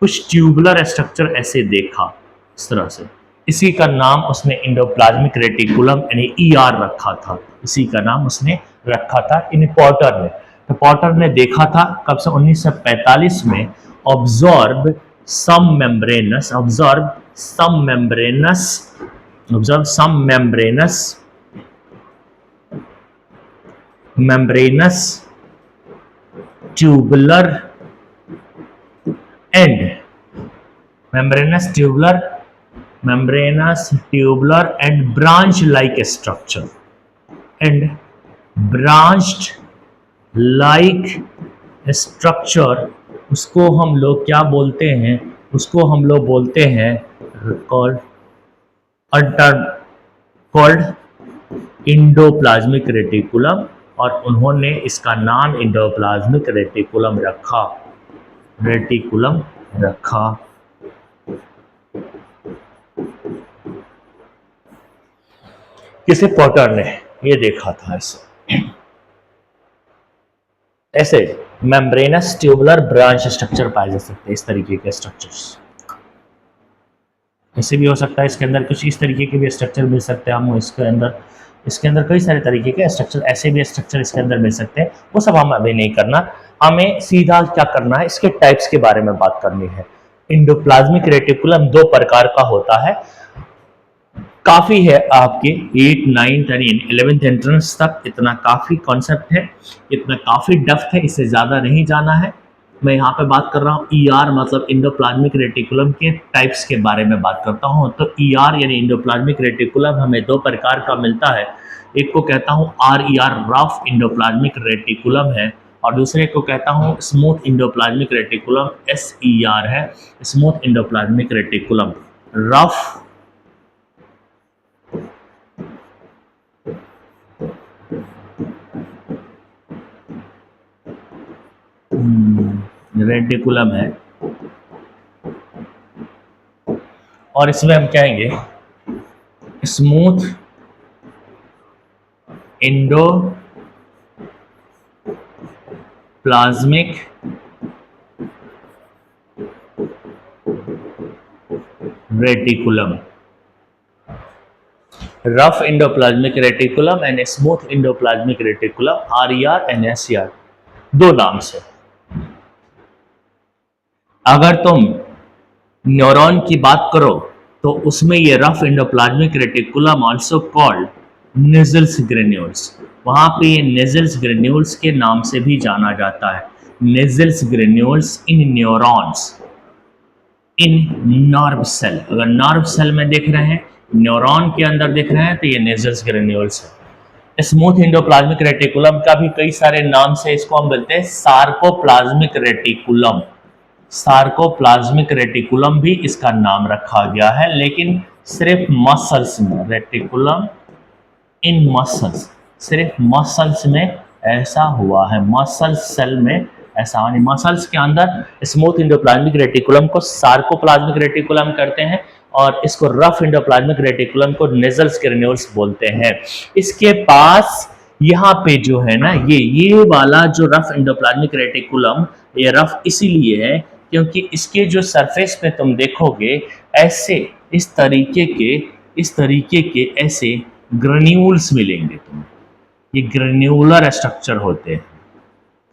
A: कुछ ट्यूबुलर स्ट्रक्चर ऐसे देखा इस तरह से। इसी का नाम उसने इंडोप्लाज्मिक रेटिकुलम यानी ईआर रखा था, इसी का नाम उसने रखा था इन पॉटर ने। तो पॉटर ने देखा था कब से, 1945 में, observe some membranous tubular and branch like structure उसको हम लोग क्या बोलते हैं, उसको हम लोग बोलते हैं कॉल्ड इंडोप्लाज्मिक रेटिकुलम, और उन्होंने इसका नाम इंडोप्लाज्मिक रेटिकुलम रखा। किसे, पॉटर ने ये देखा था ऐसे मेम्ब्रेनस ट्यूबुलर ब्रांच स्ट्रक्चर पाए जा सकते हैं, इस तरीके के स्ट्रक्चर्स। ऐसे भी हो सकता है इसके अंदर कुछ इस तरीके के भी स्ट्रक्चर मिल सकते हैं, हम इसके अंदर कई सारे तरीके के स्ट्रक्चर, ऐसे भी स्ट्रक्चर इसके अंदर मिल सकते हैं। वो सब हम अभी नहीं करना, हमें सीधा क्या करना है, इसके टाइप्स के बारे में बात करनी है। इंडोप्लाज्मिक रेटिकुलम दो प्रकार का होता है, काफ़ी है आपके 8, 9, 10, 11th एंट्रेंस तक, इतना काफ़ी कॉन्सेप्ट है, इतना काफ़ी डेप्थ है, इससे ज़्यादा नहीं जाना है। मैं यहाँ पे बात कर रहा हूँ ईआर मतलब इंडोप्लाज्मिक रेटिकुलम के टाइप्स के बारे में बात करता हूँ। तो ईआर यानी इंडोप्लाज्मिक रेटिकुलम हमें दो प्रकार का मिलता है, एक को कहता हूँ RER रफ इंडोप्लाज्मिक रेटिकुलम है, और दूसरे को कहता हूँ स्मूथ इंडोप्लाज्मिक रेटिकुलम SER है, smooth endoplasmic reticulum. Rough reticulum है, और इसमें हम कहेंगे smooth endoplasmic reticulum, rough endoplasmic reticulum and smooth endoplasmic reticulum, RER and SER, दो नाम से। अगर तुम न्यूरॉन की बात करो तो उसमें ये rough endoplasmic reticulum also called Nissl's granules, वहां पे ये नेजल्स ग्रेन्यूल्स के नाम से भी जाना जाता है। नेजल्स ग्रेन्यूल्स इन न्यूरॉन्स, इन नर्व सेल, अगर नर्व सेल में देख रहे हैं, न्यूरॉन के अंदर देख रहे हैं, तो ये नेजल्स ग्रेन्यूल्स है। स्मूथ इंडोप्लाज्मिक रेटिकुलम का भी कई सारे नाम से इसको हम बोलते हैं सार्कोप्लाज्मिक रेटिकुलम, सार्कोप्लाज्मिक रेटिकुलम भी इसका नाम रखा गया है, लेकिन सिर्फ मसल्स में, रेटिकुलम इन मसल्स, सिर्फ मसल्स में ऐसा हुआ है, मसल सेल में ऐसा, यानी मसल्स के अंदर स्मूथ इंडोप्लाज्मिक रेटिकुलम को सार्कोप्लाज्मिक रेटिकुलम करते हैं, और इसको रफ इंडोप्लाज्मिक रेटिकुलम को नेजल्स ग्रेन्यूल्स बोलते हैं। इसके पास यहाँ पे जो है ना, ये वाला जो रफ इंडोप्लाज्मिक रेटिकुलम, ये रफ इसीलिए है क्योंकि इसके जो सरफेस पे तुम देखोगे ऐसे इस तरीके के ऐसे ग्रेन्यूल्स मिलेंगे तुम्हें, ये ग्रेन्यूलर स्ट्रक्चर होते हैं,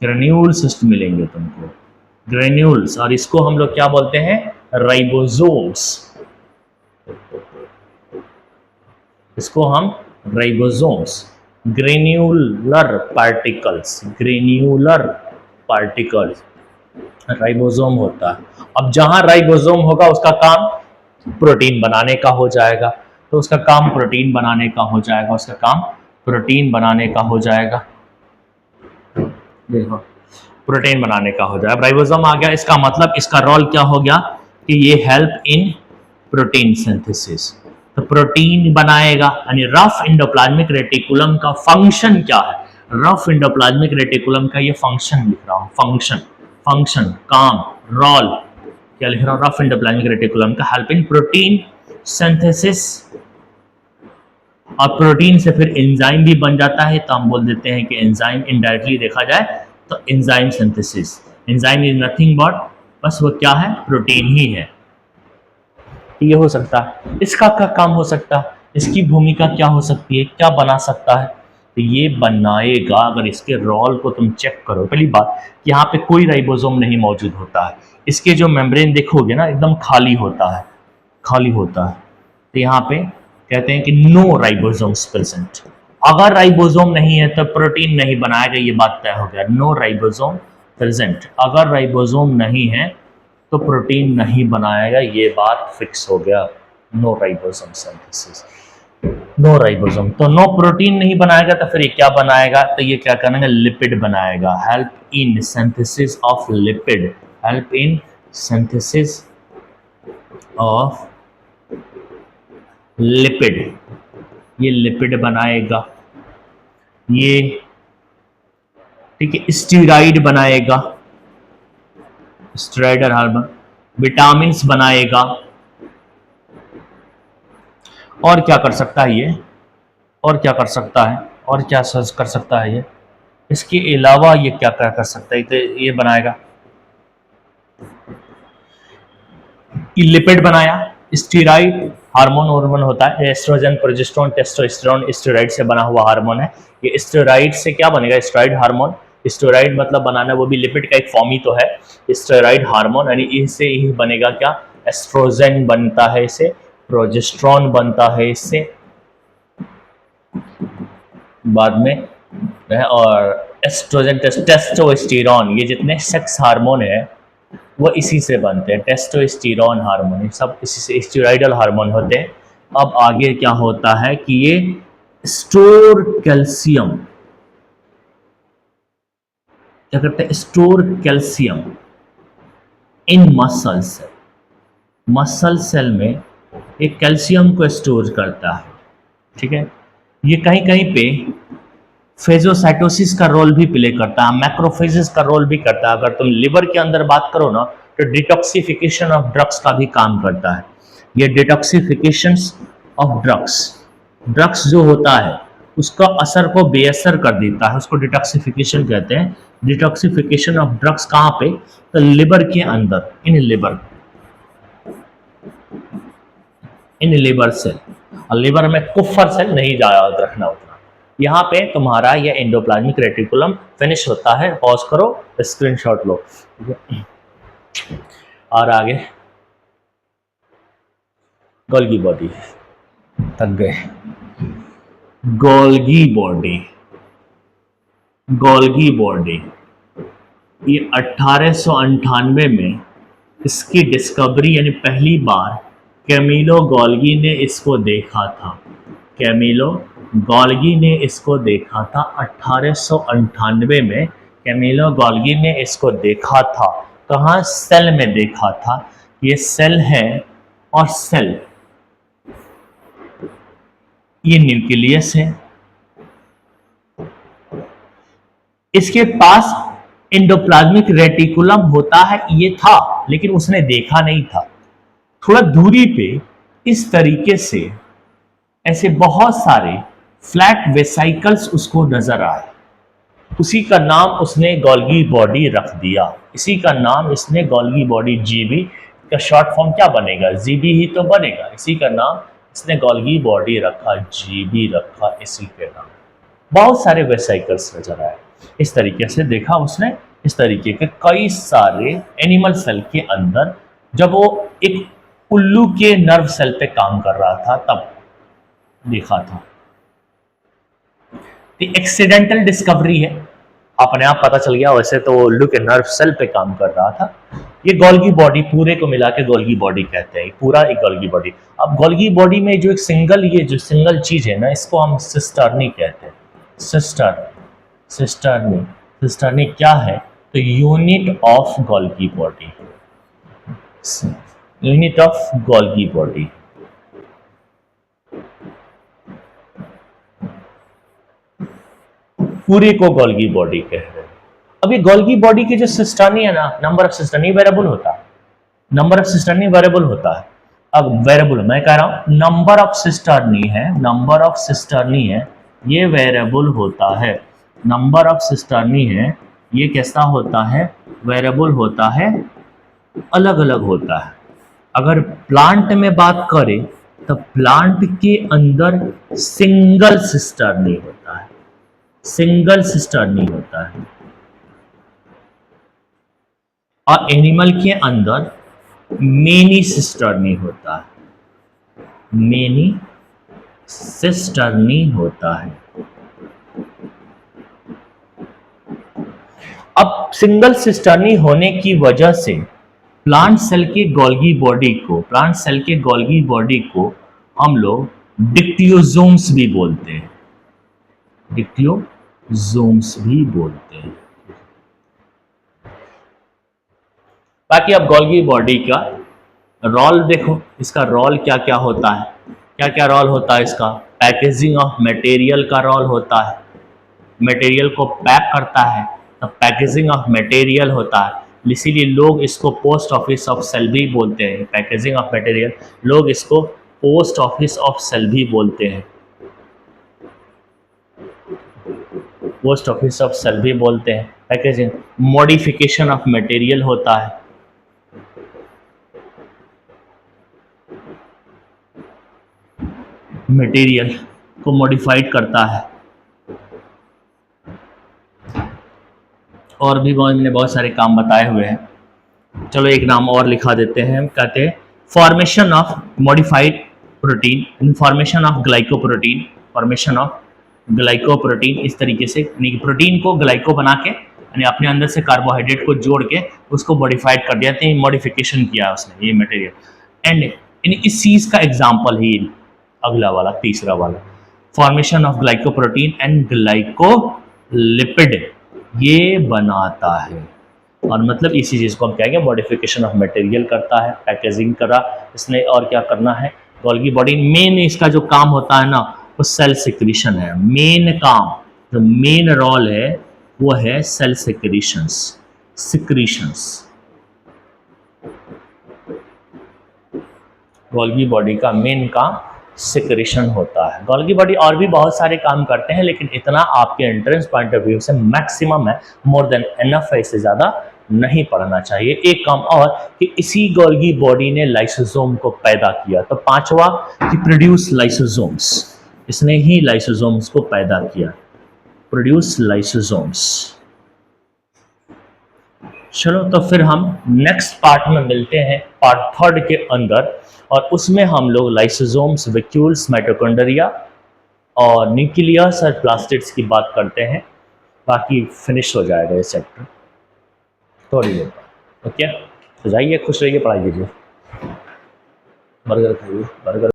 A: ग्रेन्यूल्स मिलेंगे तुमको, ग्रेन्यूल्स, और इसको हम लोग क्या बोलते हैं, राइबोसोम्स, इसको हम ribosomes, granular particles, granular particles ribosome होता है। अब जहां राइबोसोम होगा उसका काम प्रोटीन बनाने का हो जाएगा, तो उसका काम प्रोटीन बनाने का हो जाएगा, उसका काम प्रोटीन बनाने का हो जाएगा। देखो प्रोटीन बनाने का हो जाए। अब राइबोसोम आ गया, इसका मतलब इसका रोल क्या हो गया कि ये हेल्प इन प्रोटीन सिंथेसिस, तो प्रोटीन बनाएगा। यानी रफ एंडोप्लाज्मिक रेटिकुलम का फंक्शन क्या है, रफ एंडोप्लाज्मिक रेटिकुलम का ये फंक्शन लिख रहा हूं, फंक्शन काम रोल क्या लिख रहा हूं, रफ एंडोप्लाज्मिक रेटिकुलम का हेल्प इन प्रोटीन सिंथेसिस, और प्रोटीन से फिर एंजाइम भी बन जाता है, तो हम बोल देते हैं कि एंजाइम इनडायरेक्टली देखा जाए तो enzyme synthesis. Enzyme is nothing but, बस वो क्या है, प्रोटीन ही है। ये हो सकता है, इसका क्या काम हो सकता है, इसकी भूमिका क्या हो सकती है, क्या बना सकता है, तो ये बनाएगा। अगर इसके रोल को तुम चेक करो, पहली बात यहाँ पे कोई राइबोसोम नहीं मौजूद होता है, इसके जो मेम्ब्रेन देखोगे ना एकदम खाली होता है, खाली होता है। तो यहाँ पे कहते हैं कि नो राइबोसोम्स प्रेजेंट। अगर राइबोसोम नहीं है तो प्रोटीन नहीं बनाएगा, ये बात तय हो गया। नो राइबोसोम प्रेजेंट, अगर राइबोसोम नहीं है तो प्रोटीन नहीं बनाएगा, ये बात फिक्स हो गया। No ribosome synthesis, no ribosome, तो नो प्रोटीन नहीं बनाएगा, तो फिर ये क्या बनाएगा, तो ये क्या करेंगे, लिपिड बनाएगा। Help in synthesis of lipid, help in synthesis of lipid, ये लिपिड बनाएगा। ये ठीक है, स्टीराइड बनाएगा, स्टेरॉयडल हार्मोन, विटामिन्स बनाएगा। और क्या कर सकता है ये, और क्या कर सकता है, और क्या कर सकता है ये, इसके अलावा ये क्या क्या कर सकता है, तो ये बनाएगा, लिपिड बनाया, स्टीराइड हार्मोन होता है, एस्ट्रोजन, प्रोजेस्टेरोन, टेस्टोस्टेरोन स्टेरॉइड से बना हुआ हार्मोन है। ये स्टेरॉइड से क्या बनेगा, स्टेरॉइड हार्मोन, स्टेरॉइड मतलब बनाना, वो भी लिपिड का एक फॉर्म ही तो है स्टेरॉइड हार्मोन। यानी इससे ही बनेगा क्या, एस्ट्रोजन बनता है, इससे प्रोजेस्टेरोन बनता है, इससे बाद में, और एस्ट्रोजन, टेस्टोस्टेरोन, ये जितने सेक्स हार्मोन है वो इसी से बनते हैं, टेस्टोस्टेरोन हार्मोन, सब इसी से स्टेरॉयडल हार्मोन होते हैं। अब आगे क्या होता है कि ये स्टोर कैल्शियम, क्या करते हैं, store calcium in muscle cell, muscle cell में एक कैल्शियम को स्टोर करता है, ठीक है। ये कहीं कहीं पे फेजोसाइटोसिस का रोल भी प्ले करता है, मैक्रोफेजेस का रोल भी करता है। अगर तुम लिवर के अंदर बात करो ना, तो डिटॉक्सिफिकेशन ऑफ ड्रग्स का भी काम करता है। ये डिटॉक्सिफिकेशन ऑफ ड्रग्स, ड्रग्स जो होता है उसका असर को बेअसर कर देता है, उसको डिटॉक्सिफिकेशन कहते हैं। डिटॉक्सिफिकेशन ऑफ ड्रग्स कहाँ पे, तो लिवर के अंदर, इन लिवर सेल, और लिवर में कुफर सेल नहीं याद रखना उतना। यहाँ पे तुम्हारा ये एंडोप्लाज्मिक रेटिकुलम फिनिश होता है। पॉज करो, स्क्रीनशॉट लो, और आगे गोल्गी बॉडी, थक गए, गोल्गी बॉडी, गोल्गी बॉडी, ये 1898 में इसकी डिस्कवरी, यानी पहली बार कैमिलो गोल्गी ने इसको देखा था, कैमिलो गोल्गी ने इसको देखा था 1898 में। कैमिलो गोल्गी ने इसको देखा था, कहाँ, सेल में देखा था। ये सेल है, और सेल ये न्यूक्लियस है, इसके पास एंडोप्लाज्मिक रेटिकुलम होता है, ये था, लेकिन उसने देखा नहीं था। थोड़ा दूरी पे इस तरीके से ऐसे बहुत सारे फ्लैट वेसाइकल्स उसको नजर आए, उसी का नाम उसने गोल्गी बॉडी रख दिया। इसी का नाम इसने गोल्गी बॉडी, जीबी का शॉर्ट फॉर्म क्या बनेगा, जीबी ही तो बनेगा। इसी का नाम इसने गोल्गी बॉडी रखा, जीबी रखा, इसी के नाम। बहुत सारे वेसाइकल्स नजर आए, इस तरीके से देखा उसने, इस तरीके के कई सारे एनिमल सेल के अंदर। जब वो एक उल्लू के नर्व सेल पे काम कर रहा था तब देखा था। एक्सीडेंटल डिस्कवरी है, अपने आप पता चल गया। वैसे तो उल्लू के नर्व सेल पे काम कर रहा था। ये गोल्गी बॉडी, पूरे को मिला के गोल्गी बॉडी कहते हैं, पूरा एक गोल्गी बॉडी। अब गोल्गी बॉडी में जो एक सिंगल, ये जो सिंगल चीज है ना, इसको हम सिस्टर्नी कहते हैं। सिस्टर्नी क्या है, तो unit of Golgi body, unit of Golgi body, पूरे को गोल्गी बॉडी कह रहे हैं। अभी गोल्गी बॉडी की जो सिस्टर्नी है ना, नंबर ऑफ सिस्टर्नी वेरिएबल होता है, नंबर ऑफ सिस्टर्नी वेरिएबल होता है। अब वेरिएबल मैं कह रहा हूं नंबर ऑफ सिस्टर्नी है, नंबर ऑफ सिस्टर्नी है, ये वेरिएबल होता है। नंबर ऑफ सिस्टर्नी है, ये कैसा होता है, वेरिएबल होता है, अलग अलग होता है। अगर प्लांट में बात करें तो प्लांट के अंदर सिंगल सिस्टर्नी होता है, सिंगल सिस्टर्नी होता है, और एनिमल के अंदर मेनी सिस्टर्नी होता है, मेनी सिस्टर्नी होता है। अब सिंगल सिस्टर्नी होने की वजह से प्लांट सेल के गोल्गी बॉडी को, प्लांट सेल के गोल्गी बॉडी को हम लोग डिक्टियोजोम्स भी बोलते हैं, डिक्टियोजोम्स भी बोलते हैं। बाकी अब गोल्गी बॉडी का रोल देखो, इसका रोल क्या क्या होता है, क्या क्या रोल होता है इसका। पैकेजिंग ऑफ मटेरियल का रोल होता है, मटेरियल को पैक करता है तो पैकेजिंग ऑफ मटेरियल होता है, इसीलिए लोग इसको पोस्ट ऑफिस ऑफ सेल भी बोलते हैं। पैकेजिंग ऑफ मटेरियल, लोग इसको पोस्ट ऑफिस ऑफ सेल भी बोलते हैं, पोस्ट ऑफिस ऑफ सेल भी बोलते हैं। पैकेजिंग, मॉडिफिकेशन ऑफ मटेरियल होता है, मटेरियल को मॉडिफाइड करता है। और भी मैंने बहुत सारे काम बताए हुए हैं, चलो एक नाम और लिखा देते हैं। कहते हैं formation of modified protein, information of glycoprotein, formation of glycoprotein. इस तरीके से यानी कि प्रोटीन को ग्लाइको बना के, यानी अपने अंदर से कार्बोहाइड्रेट को जोड़ के उसको मॉडिफाइड कर दिया, तो मॉडिफिकेशन किया उसने ये मटेरियल। एंड इस चीज़ का एग्जाम्पल ही अगला वाला, तीसरा वाला, formation of glycoprotein and glycolipid, ये बनाता है। और मतलब इसी चीज़ को हम कहेंगे मॉडिफिकेशन ऑफ मटेरियल करता है, पैकेजिंग करा इसने। और क्या करना है गोल्गी बॉडी, मेन इसका जो काम होता है ना वो सेल सिक्रीशन है। मेन काम, जो मेन रोल है वो है cell secretions, secretions. Golgi body का मेन काम सिक्रेशन होता है। गोल्गी बॉडी और भी बहुत सारे काम करते हैं, लेकिन इतना आपके एंट्रेंस पॉइंट ऑफ व्यू से मैक्सिमम है, मोर देन एनफ है, इससे ज़्यादा नहीं पढ़ना चाहिए। एक काम और कि इसी गोल्गी बॉडी ने लाइसोसोम को पैदा किया, तो पांचवा कि प्रोड्यूस लाइसोसोम्स, इसने ही लाइसोसोम्स को पैदा किया, प्रोड्यूस लाइसोसोम्स। चलो तो फिर हम नेक्स्ट पार्ट में मिलते हैं, पार्ट थर्ड के अंदर, और उसमें हम लोग लाइसोसोम्स, वैक्यूल्स, माइटोकॉन्ड्रिया और न्यूक्लियस और प्लास्टिड्स की बात करते हैं। बाकी फिनिश हो जाएगा ये चैप्टर थोड़ी देर बाद। ओके, तो जाइए, खुश रहिए, पढ़ाई कीजिए, बर्गर खाइए, बर्गर।